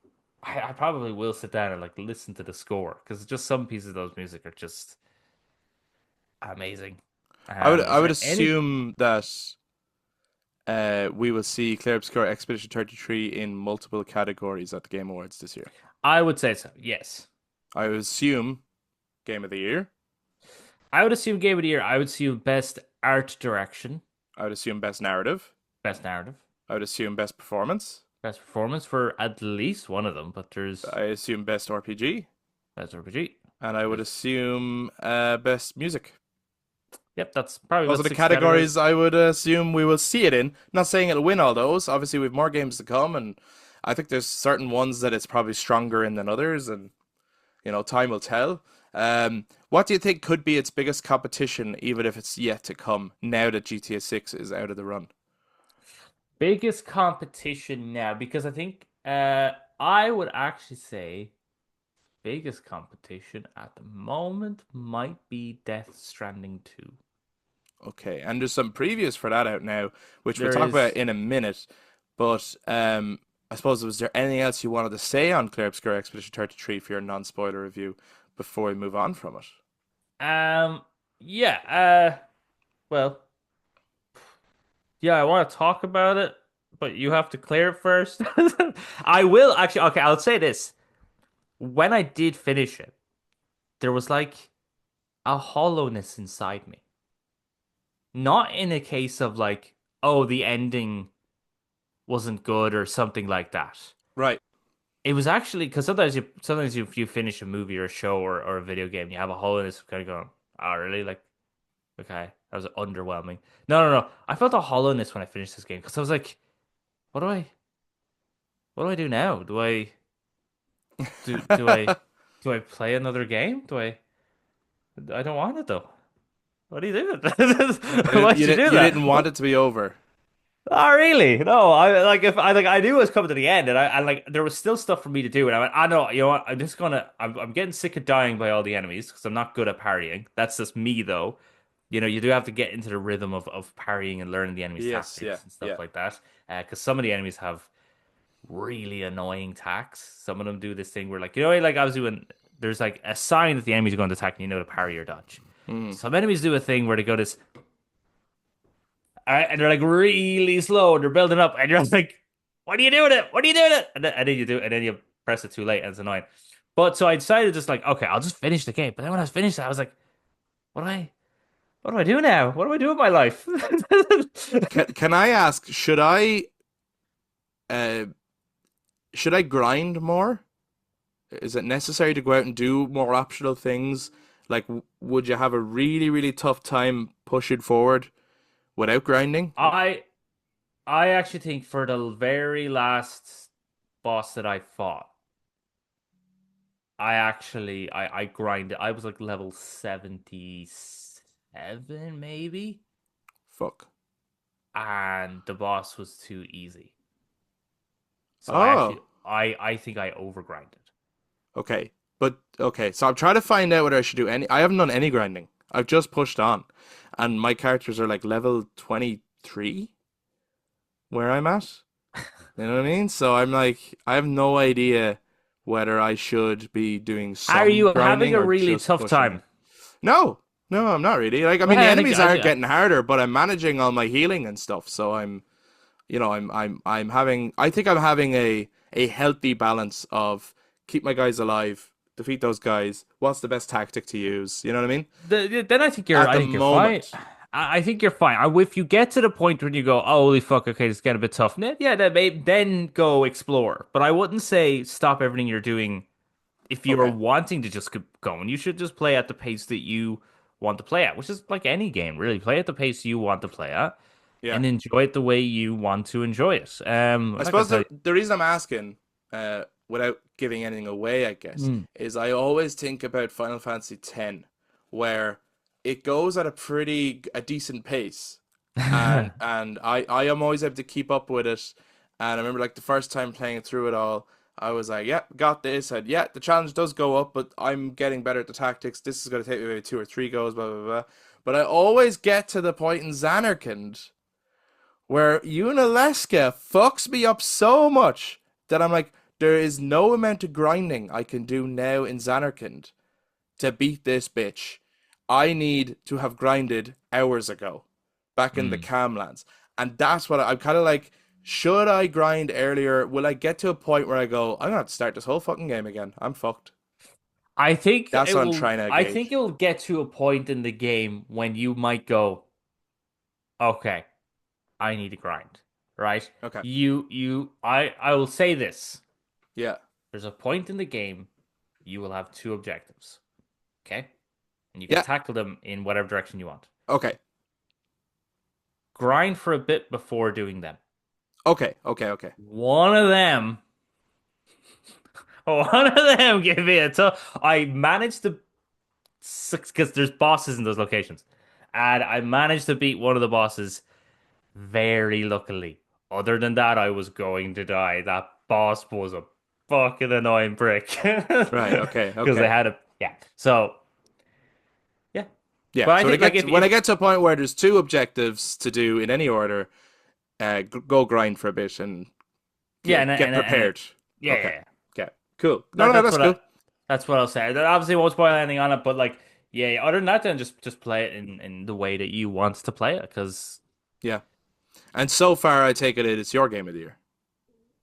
B: I probably will sit down and like listen to the score because just some pieces of those music are just amazing.
A: I
B: Is
A: would
B: there any?
A: assume that we will see Clair Obscur Expedition 33 in multiple categories at the Game Awards this year.
B: I would say so. Yes.
A: I would assume Game of the Year.
B: I would assume Game of the Year. I would assume Best Art Direction,
A: I would assume Best Narrative.
B: Best Narrative,
A: I would assume Best Performance.
B: Best Performance for at least one of them. But there's
A: I assume Best RPG.
B: Best RPG.
A: And I would
B: There's
A: assume Best Music.
B: Yep, that's probably
A: Those are
B: about
A: the
B: six categories.
A: categories I would assume we will see it in. Not saying it'll win all those. Obviously, we have more games to come, and I think there's certain ones that it's probably stronger in than others, and time will tell. What do you think could be its biggest competition, even if it's yet to come, now that GTA 6 is out of the run?
B: Biggest competition now because I think I would actually say biggest competition at the moment might be Death Stranding 2.
A: Okay, and there's some previews for that out now, which we'll
B: There
A: talk about
B: is
A: in a minute. But I suppose, was there anything else you wanted to say on Clair Obscur Expedition 33 for your non-spoiler review before we move on from it?
B: um yeah, well, yeah, I want to talk about it, but you have to clear it first. I will actually okay, I'll say this. When I did finish it, there was like a hollowness inside me. Not in a case of like, oh, the ending wasn't good or something like that.
A: Right.
B: It was actually because sometimes you finish a movie or a show or a video game, you have a hollowness of kind of going, oh, really? Like, okay, that was underwhelming. No. I felt a hollowness when I finished this game because I was like, what do I what do I do now? Do I do I play another game? I don't want it though. What are you doing? Why'd you do
A: You
B: that?
A: didn't want it to be over.
B: Oh, really? No, I like if I like I knew it was coming to the end, and I like there was still stuff for me to do, and I went, I know, you know what? I'm getting sick of dying by all the enemies because I'm not good at parrying. That's just me though. You do have to get into the rhythm of parrying and learning the enemy's
A: Yes, yeah,
B: tactics and stuff
A: yeah.
B: like that. Because some of the enemies have really annoying attacks. Some of them do this thing where like obviously when there's like a sign that the enemy's going to attack, and you know to parry or dodge.
A: Mm.
B: Some enemies do a thing where they go this and they're like really slow and they're building up and you're like, what are you doing it? What are you doing it? And then you do it and then you press it too late and it's annoying. But so I decided just like, okay, I'll just finish the game. But then when I was finished, I was like, what do I what do I do now? What do I do with my life?
A: Can I ask, uh should I grind more? Is it necessary to go out and do more optional things? Like, would you have a really, really tough time pushing forward without grinding?
B: I I actually think for the very last boss that I fought, I grinded. I was like level 77 maybe,
A: Fuck.
B: and the boss was too easy. So
A: Oh,
B: I think I overgrinded.
A: okay. But okay, so I'm trying to find out whether I should do any. I haven't done any grinding. I've just pushed on, and my characters are like level 23 where I'm at. You know what I mean? So I'm like, I have no idea whether I should be doing
B: Are
A: some
B: you having
A: grinding
B: a
A: or
B: really
A: just
B: tough
A: pushing.
B: time?
A: No, no, I'm not really. Like, I mean, the
B: Yeah, I think
A: enemies
B: I
A: are
B: think
A: getting harder, but I'm managing all my healing and stuff. So I'm, I'm having. I think I'm having a healthy balance of keep my guys alive, defeat those guys. What's the best tactic to use? You know what I mean?
B: then I think you're
A: At
B: I
A: the
B: think you're fine.
A: moment,
B: I think you're fine. If you get to the point when you go, oh, holy fuck, okay, it's getting a bit tough. Yeah, then go explore. But I wouldn't say stop everything you're doing if you're
A: okay,
B: wanting to just keep going. You should just play at the pace that you want to play at, which is like any game, really. Play at the pace you want to play at
A: yeah.
B: and enjoy it the way you want to enjoy it.
A: I
B: I'm not gonna
A: suppose
B: tell
A: the reason I'm asking, without giving anything away, I guess,
B: you.
A: is I always think about Final Fantasy X, where it goes at a decent pace, and
B: Mm.
A: I am always able to keep up with it. And I remember like the first time playing through it all, I was like, yeah, got this. And yeah, the challenge does go up, but I'm getting better at the tactics. This is going to take me maybe two or three goes, blah blah blah. But I always get to the point in Xanarkand where Unalaska fucks me up so much that I'm like, there is no amount of grinding I can do now in Xanarkand to beat this bitch. I need to have grinded hours ago, back in the Camlands. And that's what I'm kind of like, should I grind earlier? Will I get to a point where I go, I'm gonna have to start this whole fucking game again? I'm fucked.
B: I think
A: That's
B: it
A: what I'm
B: will.
A: trying to
B: I think
A: gauge.
B: it will get to a point in the game when you might go, okay, I need to grind, right?
A: Okay.
B: I will say this.
A: Yeah.
B: There's a point in the game you will have two objectives, okay? And you can
A: Yeah.
B: tackle them in whatever direction you want.
A: Okay.
B: Grind for a bit before doing them.
A: Okay. Okay. Okay.
B: One of them, one of them gave me a tough. I managed to, because there's bosses in those locations, and I managed to beat one of the bosses very luckily. Other than that, I was going to die. That boss was a fucking annoying prick.
A: Right. Okay.
B: Because they
A: Okay.
B: had a yeah. So yeah.
A: Yeah.
B: But I
A: So when
B: think like
A: when I
B: if
A: get to a point where there's two objectives to do in any order, go grind for a bit and
B: yeah,
A: get
B: and
A: prepared.
B: yeah, yeah,
A: Okay.
B: yeah.
A: Okay. Cool. No, no,
B: That's
A: that's
B: what
A: cool.
B: that's what I'll say. That obviously won't spoil anything on it, but like yeah, other than that then just play it in the way that you want to play it because
A: Yeah. And so far, I take it's your game of the year.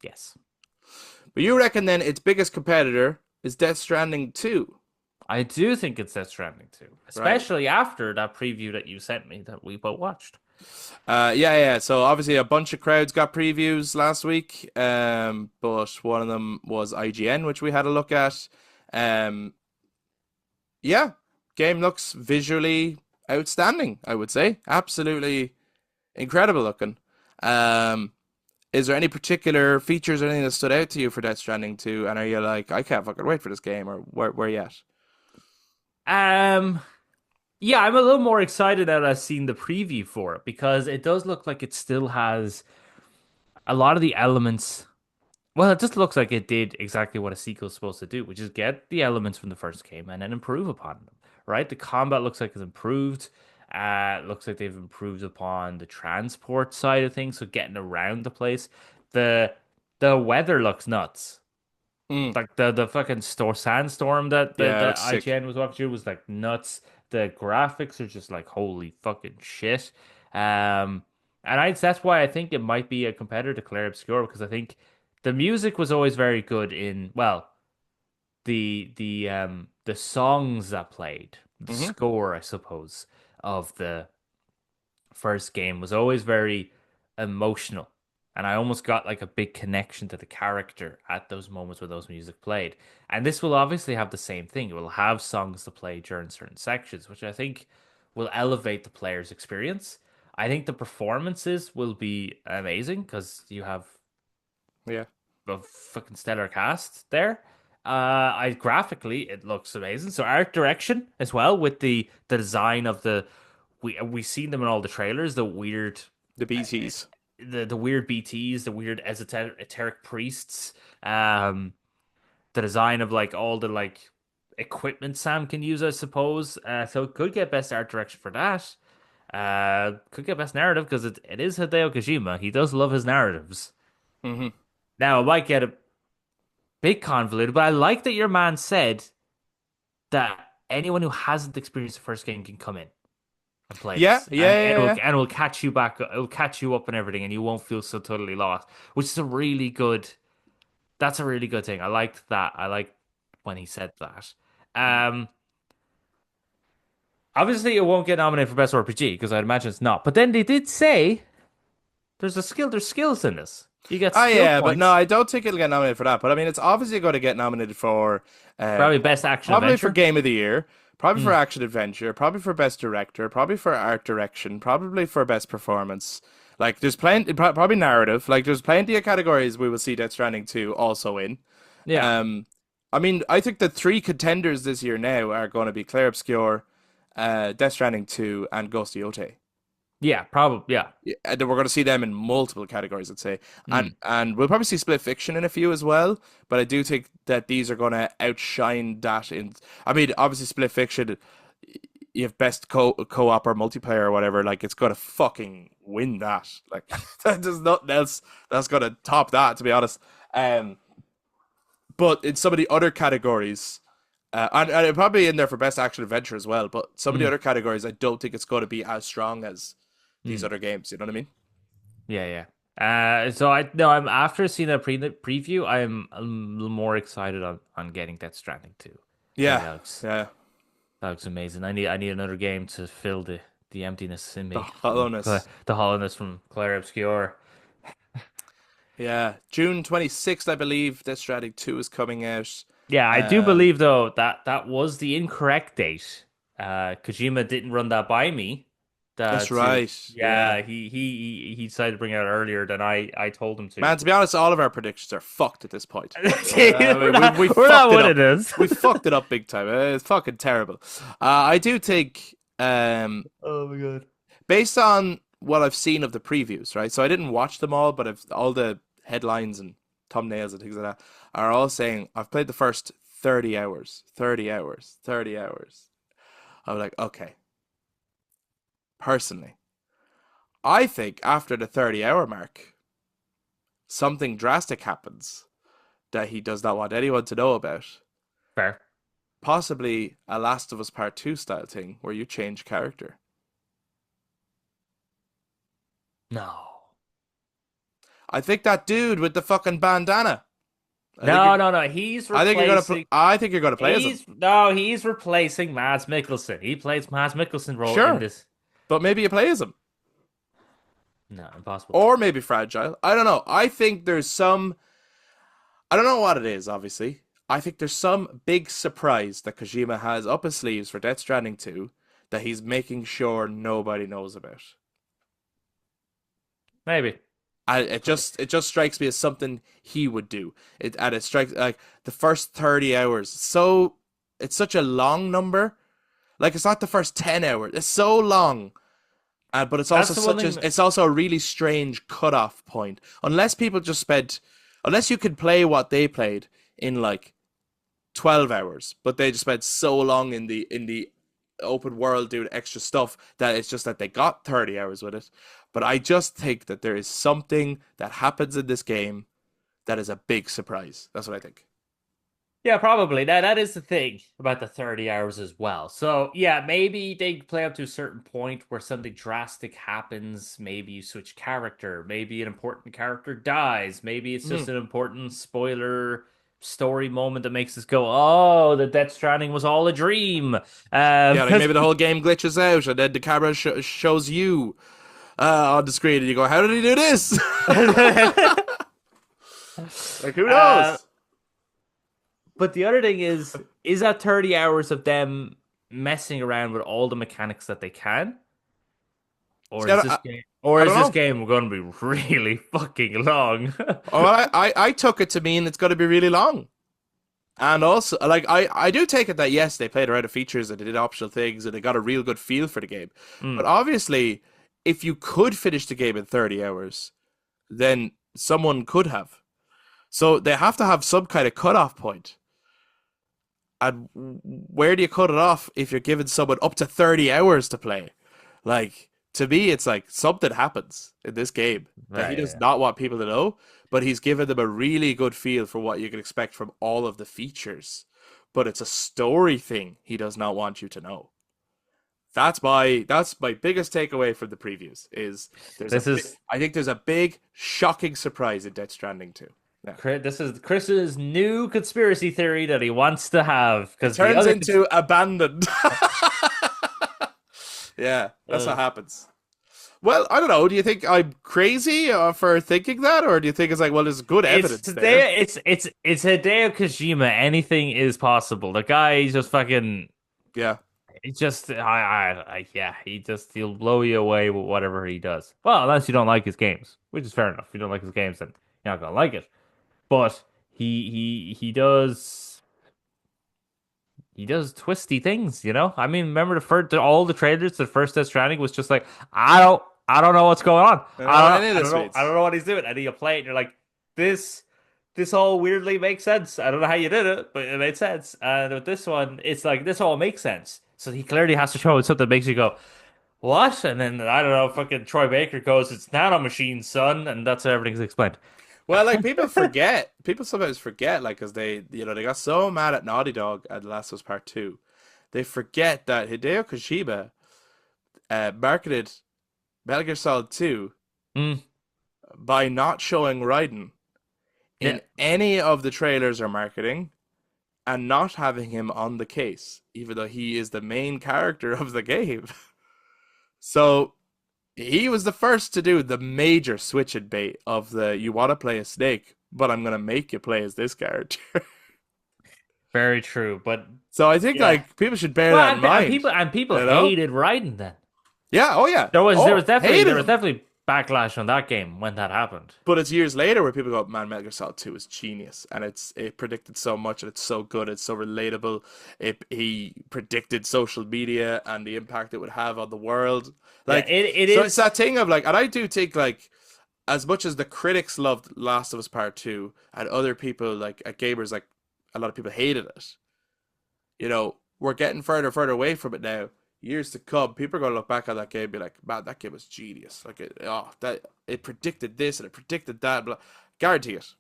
B: yes.
A: But you reckon then its biggest competitor is Death Stranding 2,
B: I do think it's Death Stranding too,
A: right?
B: especially after that preview that you sent me that we both watched.
A: Yeah, yeah. So obviously a bunch of crowds got previews last week, but one of them was IGN, which we had a look at. Um, yeah, game looks visually outstanding, I would say. Absolutely incredible looking. Um, is there any particular features or anything that stood out to you for Death Stranding 2? And are you like, I can't fucking wait for this game, or where you at?
B: Um, yeah, I'm a little more excited that I've seen the preview for it because it does look like it still has a lot of the elements. Well, it just looks like it did exactly what a sequel is supposed to do, which is get the elements from the first game and then improve upon them, right? The combat looks like it's improved. It looks like they've improved upon the transport side of things, so getting around the place. The the weather looks nuts.
A: Mm,
B: Like the fucking sandstorm that
A: yeah, it
B: the
A: looks sick.
B: IGN was walking through was like nuts. The graphics are just like holy fucking shit. Um, and that's why I think it might be a competitor to Clair Obscur because I think the music was always very good in well the songs that played the
A: Hmm.
B: score I suppose of the first game was always very emotional. And I almost got like a big connection to the character at those moments where those music played. And this will obviously have the same thing. It will have songs to play during certain sections, which I think will elevate the player's experience. I think the performances will be amazing because you have
A: Yeah.
B: a fucking stellar cast there. I graphically it looks amazing. So art direction as well with the design of the we seen them in all the trailers. The weird,
A: The
B: uh,
A: BTs.
B: the weird BTS, the weird esoteric priests. The design of like all the like. equipment Sam can use, I suppose. So it could get best art direction for that. Could get best narrative because it is Hideo Kojima. He does love his narratives.
A: Hmm.
B: Now, it might get a bit convoluted, but I like that your man said that anyone who hasn't experienced the first game can come in and play
A: Yeah,
B: this,
A: yeah, yeah, yeah.
B: and it will catch you back. It will catch you up and everything, and you won't feel so totally lost. Which is a really good. That's a really good thing. I liked that. I liked when he said that.
A: Mhm.
B: Um, Obviously, it won't get nominated for best RPG because I'd imagine it's not. But then they did say there's skills in this. You get
A: Oh
B: skill
A: yeah, but no,
B: points.
A: I don't think it'll get nominated for that. But I mean, it's obviously going to get nominated for uh,
B: Probably best action
A: probably for
B: adventure.
A: Game of the Year, probably for
B: Hmm.
A: Action Adventure, probably for Best Director, probably for Art Direction, probably for Best Performance. Like, there's plenty, probably narrative. Like, there's plenty of categories we will see Death Stranding 2 also in.
B: Yeah.
A: Um, I mean, I think the three contenders this year now are going to be Clair Obscur, Death Stranding 2, and Ghost Yote.
B: Yeah. Probably. Yeah.
A: Yeah, and we're going to see them in multiple categories, I'd say,
B: Hmm.
A: and we'll probably see split fiction in a few as well. But I do think that these are going to outshine that. In, I mean, obviously, split fiction, you have best co-op or multiplayer or whatever. Like, it's going to fucking win that. Like, there's nothing else that's going to top that, to be honest. Um, but in some of the other categories, and probably in there for best action adventure as well. But some of the
B: Hmm.
A: other categories, I don't think it's going to be as strong as these
B: Hmm.
A: other games. You know what I mean?
B: Yeah. Yeah. So I no, I'm after seeing the preview, I'm a little more excited on getting Death Stranding too. I think
A: Yeah, yeah.
B: that looks amazing. I need another game to fill the emptiness in
A: The
B: me from
A: hollowness.
B: The hollowness from Clair Obscur.
A: Yeah, June 26th, I believe. Death Stranding 2 is coming out.
B: Yeah, I do
A: Um,
B: believe though that that was the incorrect date. Kojima didn't run that by me.
A: that's
B: To
A: right. Yeah,
B: yeah, he decided to bring it out earlier than I told him to.
A: man. To be honest, all of our predictions are fucked at this point.
B: we're
A: We
B: not we're not
A: fucked it
B: winning
A: up.
B: this.
A: We fucked it up big time. It's fucking terrible. I do think,
B: Oh my god.
A: based on what I've seen of the previews, right? So I didn't watch them all, but I've, all the headlines and thumbnails and things like that are all saying I've played the first 30 hours, 30 hours, 30 hours. I'm like, okay. Personally, I think after the 30-hour mark, something drastic happens that he does not want anyone to know about.
B: Fair.
A: Possibly a Last of Us Part 2 style thing where you change character.
B: No.
A: I think that dude with the fucking bandana. I think
B: No,
A: you're
B: no, no. He's
A: I think you're gonna
B: replacing.
A: I think you're gonna play as him.
B: He's no. He's replacing Mads Mikkelsen. He plays Mads Mikkelsen role in
A: Sure.
B: this.
A: But maybe you play as him.
B: No, impossible.
A: Or maybe Fragile. I don't know. I think there's some I don't know what it is, obviously. I think there's some big surprise that Kojima has up his sleeves for Death Stranding 2 that he's making sure nobody knows about.
B: Maybe.
A: It just strikes me as something he would do. It strikes like the first 30 hours. So it's such a long number. Like it's not the first 10 hours. It's so long. But it's also
B: That's the one thing.
A: it's also a really strange cutoff point. Unless you could play what they played in like 12 hours, but they just spent so long in the open world doing extra stuff that it's just that they got 30 hours with it. But I just think that there is something that happens in this game that is a big surprise. That's what I think.
B: Yeah, probably. That is the thing about the 30 hours as well. So yeah, maybe they play up to a certain point where something drastic happens. Maybe you switch character. Maybe an important character dies. Maybe it's
A: Mm.
B: just an important spoiler story moment that makes us go, "Oh, the Death Stranding was all a dream."
A: Yeah, like maybe the whole game glitches out and then the camera shows you on the screen and you go, how did he do this? Like, who
B: uh,
A: knows?
B: but the other thing is that 30 hours of them messing around with all the mechanics that they can?
A: See,
B: Or
A: I
B: is
A: don't
B: this
A: know.
B: game going to be really fucking long?
A: Oh, I took it to mean it's going to be really long. And also, like, I do take it that, yes, they played around the features and they did optional things and they got a real good feel for the game. But
B: Mm.
A: obviously, if you could finish the game in 30 hours, then someone could have. So they have to have some kind of cutoff point. And where do you cut it off if you're giving someone up to 30 hours to play? Like, to me, it's like something happens in this game that he
B: Right.
A: does
B: Yeah.
A: not want people to know, but he's given them a really good feel for what you can expect from all of the features. But it's a story thing he does not want you to know. That's my biggest takeaway from the previews is
B: This is
A: I think there's a big shocking surprise in Death Stranding 2. Yeah.
B: This is Chris's new conspiracy theory that he wants to have
A: It
B: because the
A: turns
B: other
A: into abandoned. Yeah, that's what
B: uh,
A: happens. Well, I don't know. Do you think I'm crazy for thinking that, or do you think it's like, well, there's good evidence there?
B: it's Hideo Kojima. Anything is possible. The guy is just fucking.
A: Yeah.
B: He just yeah. He'll blow you away with whatever he does. Well, unless you don't like his games, which is fair enough. If you don't like his games, then you're not gonna like it. But he does twisty things, you know. I mean, remember all the trailers. The first Death Stranding was just like, I don't know what's going on.
A: I don't know what any of this
B: I
A: means.
B: don't know what he's doing. And then you play it, and you're like, this, this all weirdly makes sense. I don't know how you did it, but it made sense. And with this one, it's like this all makes sense. So he clearly has to show us something that makes you go, what? And then I don't know, fucking Troy Baker goes, it's nano machine, son, and that's how everything's explained.
A: Well, like people forget, people sometimes forget, like, because they got so mad at Naughty Dog at The Last of Us Part Two, they forget that Hideo Kojima marketed Metal Gear Solid 2
B: Mm,
A: by not showing Raiden
B: yeah,
A: in any of the trailers or marketing and not having him on the case, even though he is the main character of the game. So he was the first to do the major switch and bait of the you want to play a snake, but I'm gonna make you play as this character.
B: very true. But
A: So I think
B: yeah.
A: like people should bear
B: Well,
A: that in mind.
B: and people
A: You know?
B: hated Raiden then.
A: Yeah, oh yeah.
B: There was
A: Oh, hated him.
B: definitely backlash on that game when that happened.
A: But it's years later where people go, man, Metal Gear Solid 2 is genius. And it predicted so much and it's so good, it's so relatable. He predicted social media and the impact it would have on the world.
B: Yeah,
A: Like,
B: it
A: so it's
B: is.
A: that thing of like, and I do think like, as much as the critics loved Last of Us Part 2 and other people like gamers, like a lot of people hated it, we're getting further and further away from it now. Years to come, people are gonna look back at that game and be like, "Man, that game was genius! Like, it predicted this and it predicted that." Blah. Guarantee it.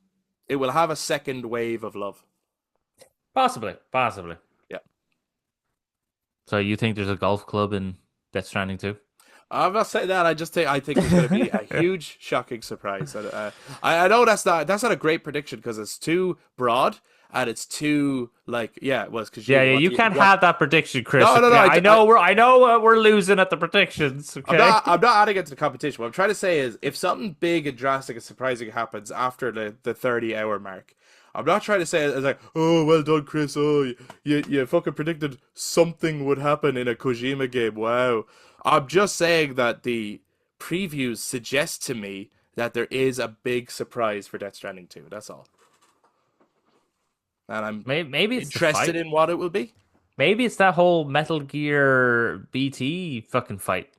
A: It will have a second wave of love.
B: Possibly, possibly.
A: Yeah,
B: So you think there's a golf club in Death Stranding too?
A: I'm not saying that. I think there's gonna be a huge, shocking surprise. I know that's not a great prediction because it's too broad and it's too like yeah. Well, it's
B: Yeah,
A: Kojima.
B: yeah. You can't have that prediction, Chris.
A: No, no, no.
B: Okay, I know we're losing at the predictions.
A: I'm
B: Okay.
A: not. I'm not adding it to the competition. What I'm trying to say is, if something big and drastic and surprising happens after the 30-hour mark, I'm not trying to say it's like, oh, well done, Chris. Oh, you fucking predicted something would happen in a Kojima game. Wow. I'm just saying that the previews suggest to me that there is a big surprise for Death Stranding 2. That's all, and I'm
B: Maybe it's the
A: interested
B: fight.
A: in what it will be.
B: Maybe it's that whole Metal Gear BT fucking fight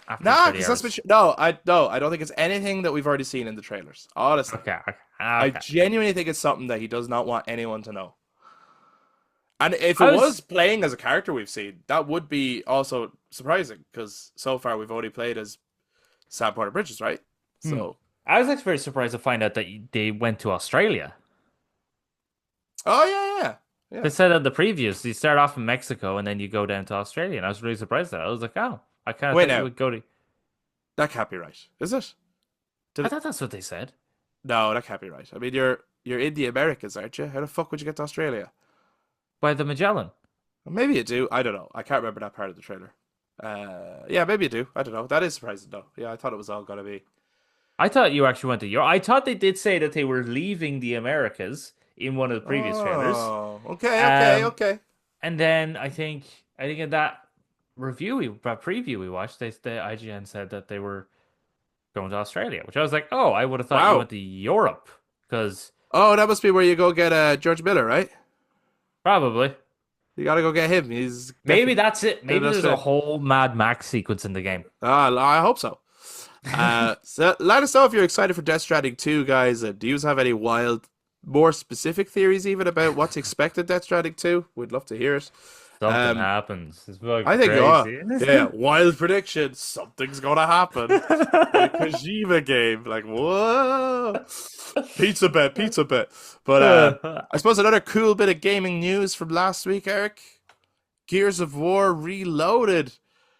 B: after
A: Nah,
B: 30
A: because that's
B: hours.
A: no, I don't think it's anything that we've already seen in the trailers. Honestly.
B: Okay, okay,
A: I
B: okay.
A: genuinely think it's something that he does not want anyone to know. And if
B: I
A: it was
B: was
A: playing as a character we've seen, that would be also surprising because so far we've only played as Sam Porter Bridges, right?
B: hmm.
A: So,
B: I was actually very surprised to find out that they went to Australia.
A: oh yeah, yeah,
B: They
A: yeah.
B: said in the previews you start off in Mexico and then you go down to Australia, and I was really surprised at that. I was like, oh, I kind of
A: Wait
B: thought you
A: now,
B: would go to.
A: that can't be right, is it? Did
B: I
A: it?
B: thought that's what they said.
A: No, that can't be right. I mean, you're in the Americas, aren't you? How the fuck would you get to Australia?
B: By the Magellan.
A: Well, maybe you do. I don't know. I can't remember that part of the trailer. Yeah, maybe you do. I don't know. That is surprising though. Yeah, I thought it was all gonna be.
B: I thought you actually went to Europe. I thought they did say that they were leaving the Americas in one of the previous trailers.
A: Oh, okay, okay,
B: Um,
A: okay.
B: and then I think in that that preview we watched, the IGN said that they were going to Australia, which I was like, oh, I would have thought you
A: Wow.
B: went to Europe because
A: Oh, that must be where you go get George Miller, right?
B: probably.
A: You gotta go get him. He's
B: Maybe
A: definitely
B: that's it.
A: in
B: Maybe there's a
A: Australia.
B: whole Mad Max sequence in the game.
A: I hope so. So let us know if you're excited for Death Stranding 2, guys. Do you have any wild more specific theories even about what's expected Death Stranding 2, we'd love to hear it.
B: Something
A: Um,
B: happens. It's fucking
A: I think,
B: crazy.
A: yeah, wild prediction. Something's gonna happen. The Kojima game, like, whoa, pizza bet. But I suppose another cool bit of gaming news from last week, Eric. Gears of War Reloaded.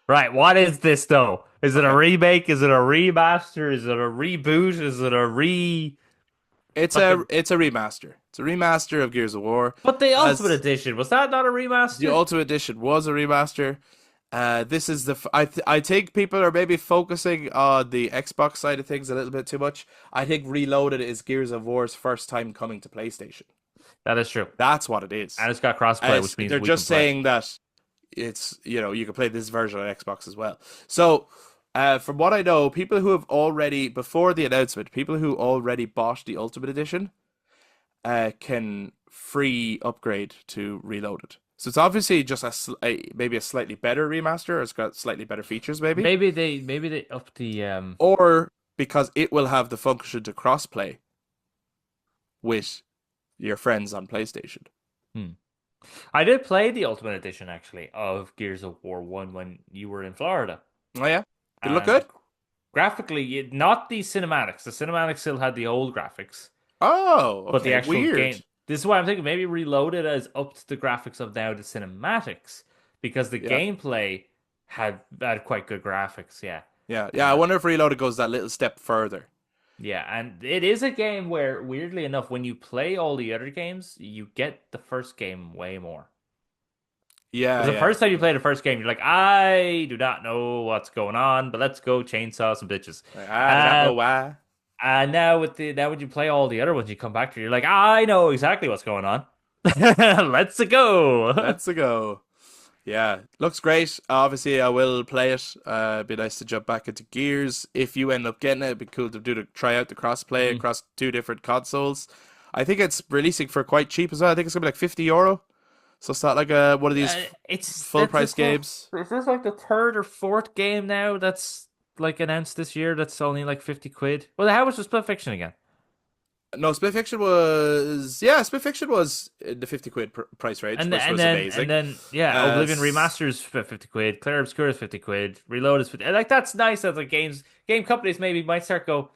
B: Right, what is this though? Is it a
A: Okay,
B: remake? Is it a remaster? Is it a reboot? Is it a fucking
A: it's a remaster. It's a remaster of Gears of War.
B: But the Ultimate
A: As
B: Edition, was that not a
A: the
B: remaster?
A: Ultimate Edition was a remaster. This is I think people are maybe focusing on the Xbox side of things a little bit too much. I think Reloaded is Gears of War's first time coming to PlayStation.
B: That is true.
A: That's what it is.
B: And it's got crossplay, which means
A: They're
B: we can
A: just
B: play.
A: saying that it's, you can play this version on Xbox as well. So, from what I know, people who have already, before the announcement, people who already bought the Ultimate Edition can free upgrade to Reloaded. So it's obviously just maybe a slightly better remaster, or it's got slightly better features, maybe,
B: Maybe they up the
A: or because it will have the function to crossplay with your friends on PlayStation.
B: hmm. I did play the Ultimate Edition actually of Gears of War 1 when you were in Florida.
A: Oh yeah, did it look
B: And
A: good?
B: graphically, not the cinematics. The cinematics still had the old graphics,
A: Oh,
B: but the
A: okay,
B: actual
A: weird.
B: game. This is why I'm thinking maybe Reloaded as up to the graphics of now the cinematics because the
A: Yeah.
B: gameplay had quite good graphics. Yeah.
A: Yeah. I
B: Uh,
A: wonder if Reloaded goes that little step further.
B: yeah, and it is a game where, weirdly enough, when you play all the other games, you get the first game way more.
A: Yeah,
B: Because the
A: yeah.
B: first time you play the first game, you're like, I do not know what's going on, but let's go chainsaw some bitches.
A: Like, I do not know
B: Uh,
A: why.
B: and now when you play all the other ones, you come back to it, you're like, I know exactly what's going on. Let's go.
A: Let's go. Yeah, looks great. Obviously, I will play it. It'd be nice to jump back into Gears. If you end up getting it, it'd be cool to try out the crossplay
B: Mm.
A: across two different consoles. I think it's releasing for quite cheap as well. I think it's gonna be like €50. So it's not like one of these
B: It's
A: full price games.
B: is this like the third or fourth game now that's like announced this year that's only like 50 quid? Well, how much was Split Fiction again?
A: No, Split Fiction was in the 50 quid price range,
B: And
A: which
B: then and
A: was
B: then and
A: amazing.
B: then yeah,
A: Uh,
B: Oblivion
A: s-
B: Remasters for 50 quid, Clair Obscur is 50 quid, Reload is 50. Like that's nice that the game companies maybe might start go,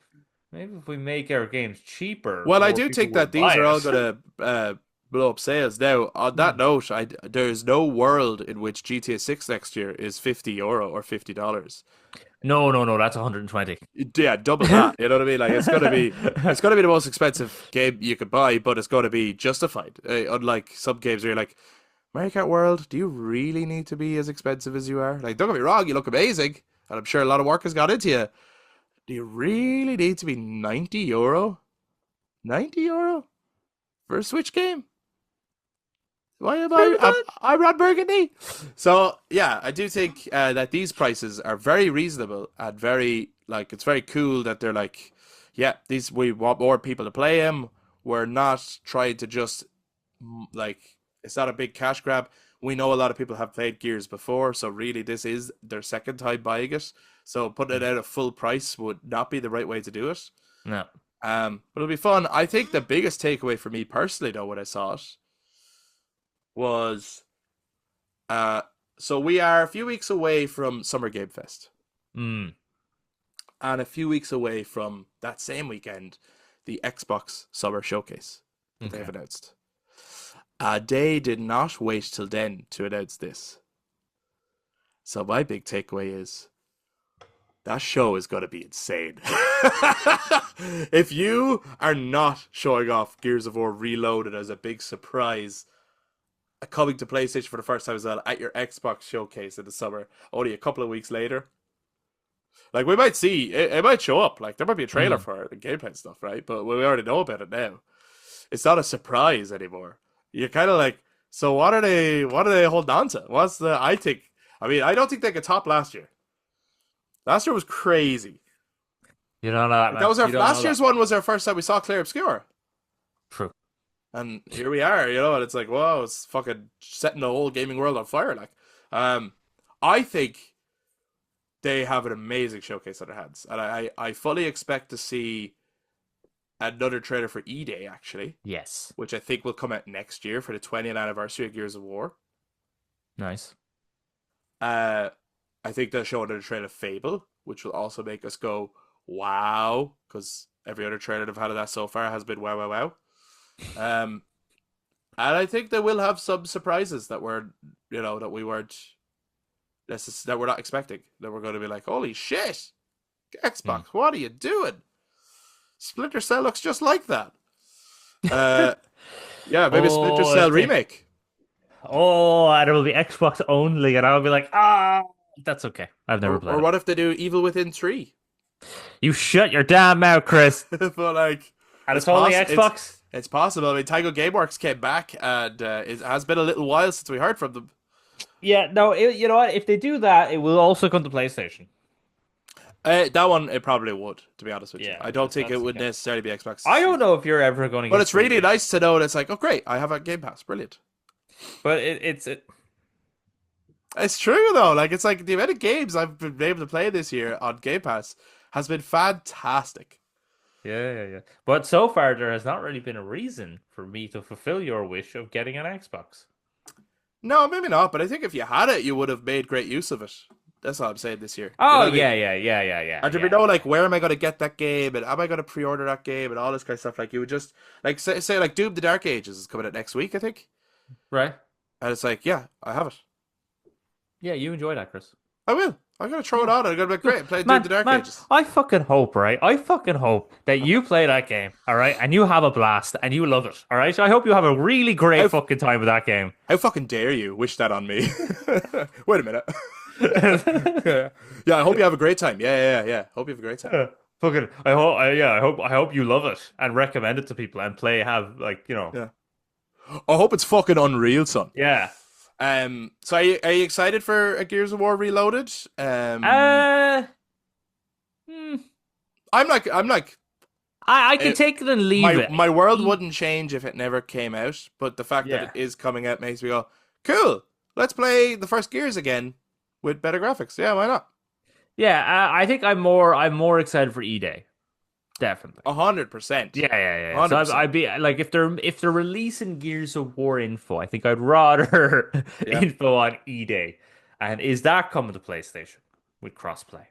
B: maybe if we make our games cheaper,
A: well, I
B: more
A: do
B: people
A: think
B: will
A: that these
B: buy
A: are all
B: it.
A: gonna blow up sales. Now, on that
B: Hmm.
A: note, there's no world in which GTA 6 next year is €50 or $50.
B: No, no, no, that's 120.
A: Yeah, double that. You know what I mean? Like it's gonna be the most expensive game you could buy, but it's gonna be justified. Unlike some games where you're like, Mario Kart World, do you really need to be as expensive as you are? Like, don't get me wrong, you look amazing, and I'm sure a lot of work has gone into you. Do you really need to be €90? €90 for a Switch game? Why am
B: Pretty
A: I'm,
B: much.
A: I'm Ron Burgundy? So yeah, I do think that these prices are very reasonable and very like it's very cool that they're like, yeah, these we want more people to play them. We're not trying to just like it's not a big cash grab. We know a lot of people have played Gears before, so really this is their second time buying it. So putting it out at full price would not be the right way to do it.
B: No.
A: But it'll be fun. I think the biggest takeaway for me personally, though, when I saw it, was uh, so we are a few weeks away from Summer Game Fest,
B: Mm.
A: and a few weeks away from that same weekend, the Xbox Summer Showcase that they have
B: Okay.
A: announced. They did not wait till then to announce this. So my big takeaway is that show is going to be insane. If you are not showing off Gears of War Reloaded as a big surprise coming to PlayStation for the first time as well at your Xbox showcase in the summer, only a couple of weeks later. Like we might see it might show up. Like there might be a trailer
B: Mm.
A: for it and gameplay and stuff, right? But we already know about it now. It's not a surprise anymore. You're kind of like, so what are they holding on to? What's the I mean, I don't think they could top last year. Last year was crazy.
B: You don't know that,
A: Like, that
B: man.
A: was our
B: You don't know
A: last
B: that.
A: year's one was our first time we saw Clair Obscur.
B: True.
A: And here we are, and it's like, whoa, it's fucking setting the whole gaming world on fire. Like, um, I think they have an amazing showcase on their hands, and I fully expect to see another trailer for E-Day, actually,
B: Yes.
A: which I think will come out next year for the 20th anniversary of Gears of War.
B: Nice.
A: Uh, I think they'll show another trailer of Fable, which will also make us go, wow, because every other trailer they've had of that so far has been wow, wow, wow. Um, and I think they will have some surprises that were, that we weren't, that we're not expecting. That we're going to be like, holy shit,
B: Hmm.
A: Xbox, what are you doing? Splinter Cell looks just like that. Uh, yeah, maybe a Splinter
B: Oh,
A: Cell
B: if they
A: remake.
B: and it will be Xbox only, and I'll be like, that's okay. I've never
A: Or
B: played it.
A: what if they do Evil Within 3?
B: You shut your damn mouth, Chris.
A: But like,
B: And
A: it's
B: it's only
A: possible.
B: Xbox.
A: It's possible. I mean, Tycho Gameworks came back, and it has been a little while since we heard from them.
B: Yeah, no, you know what? If they do that, it will also come to PlayStation.
A: That one, it probably would, to be honest with you.
B: Yeah,
A: I don't think it
B: that's
A: would
B: okay.
A: necessarily be Xbox
B: I don't
A: exclusive.
B: know if you're ever going to
A: But
B: get
A: it's really
B: Stadia,
A: nice to know that it's like, oh, great, I have a Game Pass. Brilliant.
B: but
A: It's true, though. Like, it's like the amount of games I've been able to play this year on Game Pass has been fantastic.
B: yeah. But so far, there has not really been a reason for me to fulfill your wish of getting an Xbox.
A: No, maybe not, but I think if you had it, you would have made great use of it. That's all I'm saying this year. You know
B: Oh
A: what I mean?
B: yeah.
A: And there'd be no like, where am I going to get that game, and am I going to pre-order that game, and all this kind of stuff. Like you would just like say like Doom: The Dark Ages is coming out next week, I think,
B: Right?
A: and it's like, yeah, I have it.
B: Yeah, you enjoy that, Chris.
A: I will. I'm gonna throw
B: Yeah.
A: it on. I'm gonna be like,
B: Good.
A: great. Play Doom:
B: Man,
A: The Dark
B: man,
A: Ages.
B: I fucking hope, right? I fucking hope that you play that game, all right, and you have a blast and you love it, all right? So I hope you have a really great
A: How
B: fucking time with that game.
A: how fucking dare you wish that on me? Wait a minute. Yeah, yeah. I hope you have a great time. Yeah. Hope you have a great time.
B: Fucking, I hope you love it and recommend it to people and play. Have like
A: Yeah. I hope it's fucking unreal, son.
B: yeah.
A: So are you excited for a Gears of War Reloaded?
B: Uh, hmm,
A: I'm like
B: I can
A: it,
B: take it and leave
A: my
B: it.
A: my world wouldn't change if it never came out, but the fact that it
B: Yeah,
A: is coming out makes me go, cool. Let's play the first Gears again with better graphics. Yeah, why not?
B: yeah. I think I'm more excited for E-Day. Definitely.
A: 100%.
B: Yeah. So I'd
A: 100%.
B: be like, if they're releasing Gears of War info, I think I'd rather
A: Yeah.
B: info on E-Day. And is that coming to PlayStation with crossplay?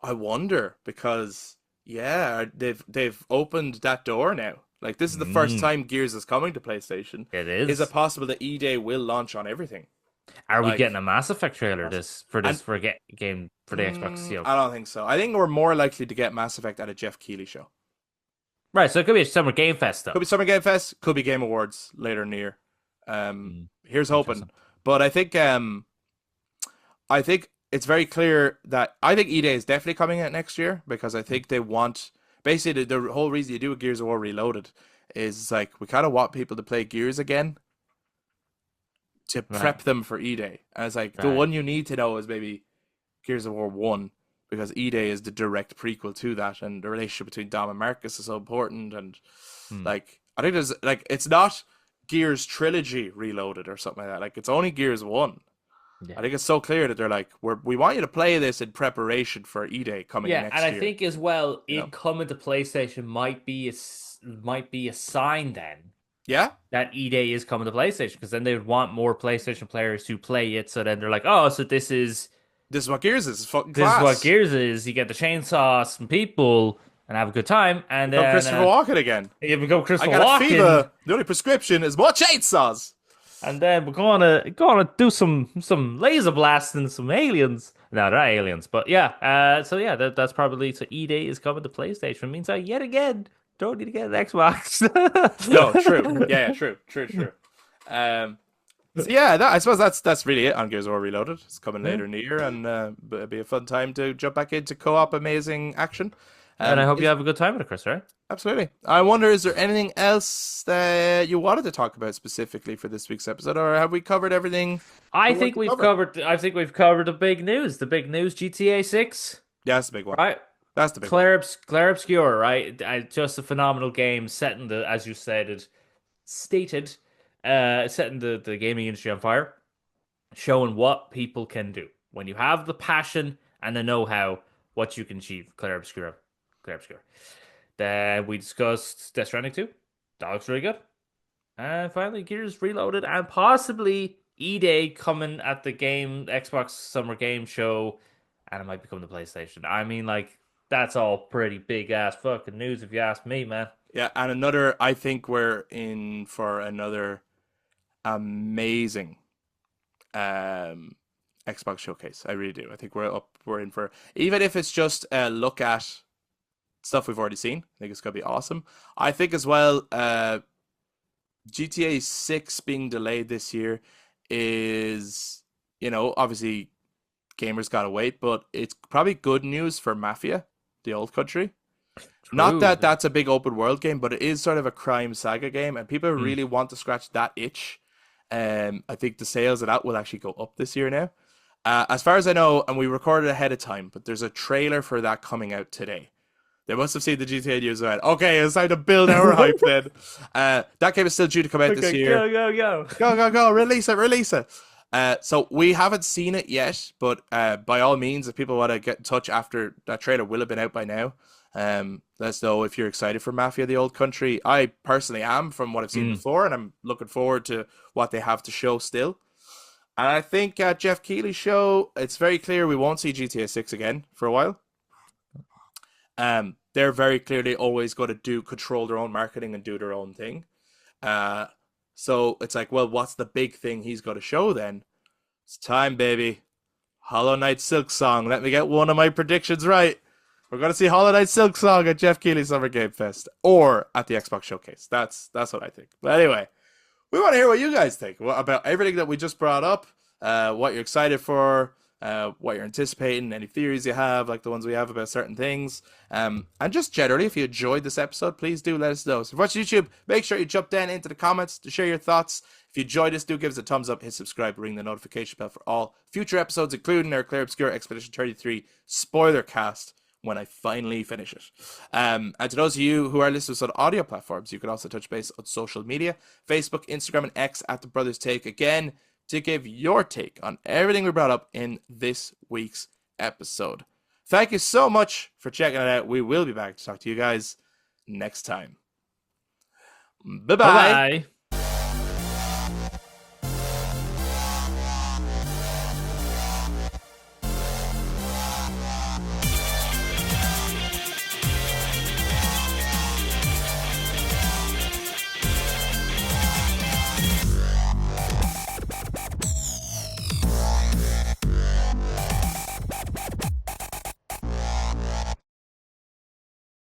A: I wonder because yeah, they've opened that door now. Like this is the first
B: Mm,
A: time Gears is coming to PlayStation.
B: it
A: Is it
B: is.
A: possible that E-Day will launch on everything?
B: Are we getting
A: Like
B: a Mass Effect trailer
A: and
B: for a game for the Xbox?
A: I don't think so. I think we're more likely to get Mass Effect at a Jeff Keighley show.
B: Right, so it could be a Summer Game Fest
A: Could
B: stuff.
A: be Summer Game Fest, could be Game Awards later in the year.
B: Mm,
A: Here's hoping.
B: interesting.
A: But I think it's very clear that I think E-Day is definitely coming out next year because I think they want basically the whole reason you do a Gears of War Reloaded is like we kind of want people to play Gears again to
B: Right,
A: prep them for E-Day. And it's like the
B: right.
A: one you need to know is maybe Gears of War 1 because E-Day is the direct prequel to that and the relationship between Dom and Marcus is so important and
B: Hmm.
A: like I think there's like it's not Gears Trilogy Reloaded or something like that. Like it's only Gears 1. I
B: Yeah.
A: think it's so clear that they're like, we want you to play this in preparation for E-Day coming
B: Yeah, and
A: next
B: I
A: year.
B: think as well,
A: You know?
B: it coming to PlayStation might be a sign then
A: Yeah,
B: that E-Day is coming to PlayStation because then they would want more PlayStation players to play it. So then they're like, oh, so
A: this is what Gears is. It's fucking
B: this is what
A: class.
B: Gears is. You get the chainsaw, some people, and have a good time, and
A: Become
B: then
A: Christopher Walken again.
B: you become
A: I
B: Crystal
A: got a
B: Walken,
A: fever. The only prescription is more chainsaws.
B: and then we're gonna do some laser blasting, some aliens. No, they're not aliens, but yeah. So yeah, that's probably so. E-Day is coming to PlayStation. It means I yet again don't need to get an Xbox.
A: No, true. Yeah, true. Um, so yeah, I suppose that's really it on Gears of War Reloaded. It's coming
B: Yeah.
A: later in the year, and it'll be a fun time to jump back into co-op amazing action.
B: And I hope you
A: Is
B: have a good time with it, Chris, right?
A: Absolutely. I wonder, is there anything else that you wanted to talk about specifically for this week's episode, or have we covered everything we wanted to cover?
B: I think we've covered the big news. The big news, GTA 6,
A: Yeah, that's the big one.
B: right?
A: That's the big one.
B: Clair Obscur, right? Just a phenomenal game, setting the, as you stated, setting the gaming industry on fire, showing what people can do when you have the passion and the know-how, what you can achieve. Clair Obscur. Then we discussed Death Stranding 2. That looks really good. And finally, Gears Reloaded and possibly E-Day coming at the Xbox Summer Game Show, and it might become the PlayStation. I mean, like, that's all pretty big ass fucking news if you ask me, man.
A: Yeah, and another, I think we're in for another amazing um Xbox showcase. I really do. I think we're in for, even if it's just a look at stuff we've already seen. I think it's gonna be awesome. I think as well, GTA 6 being delayed this year is, obviously gamers gotta wait, but it's probably good news for Mafia, the old country. Not
B: True.
A: that that's a big open world game, but it is sort of a crime saga game, and people
B: Mm.
A: really want to scratch that itch. I think the sales of that will actually go up this year now. As far as I know, and we recorded ahead of time, but there's a trailer for that coming out today. They must have seen the GTA news and went, okay, it's time to build our hype then. That game is still due to come out this
B: Okay,
A: year.
B: go.
A: Go, go, go, release it, release it. So we haven't seen it yet, but by all means, if people want to get in touch after that trailer will have been out by now, let us know if you're excited for Mafia the Old Country. I personally am from what I've seen
B: Mm.
A: before, and I'm looking forward to what they have to show still. And I think at Jeff Keighley's show, it's very clear we won't see GTA 6 again for a while. They're very clearly always going to control their own marketing and do their own thing. Uh, so it's like, well, what's the big thing he's got to show then? It's time, baby. Hollow Knight Silk Song. Let me get one of my predictions right. We're going to see Hollow Knight Silk Song at Jeff Keighley's Summer Game Fest or at the Xbox Showcase. That's what I think. But anyway, we want to hear what you guys think about everything that we just brought up, what you're excited for, what you're anticipating, any theories you have, like the ones we have about certain things. And just generally, if you enjoyed this episode, please do let us know. So if you're watching YouTube, make sure you jump down into the comments to share your thoughts. If you enjoyed this, do give us a thumbs up, hit subscribe, ring the notification bell for all future episodes, including our Clair Obscur Expedition 33 spoiler cast when I finally finish it. And to those of you who are listening on audio platforms, you can also touch base on social media, Facebook, Instagram, and X at The Brothers Take, again, to give your take on everything we brought up in this week's episode. Thank you so much for checking it out. We will be back to talk to you guys next time. Bye-bye.
B: Bye bye.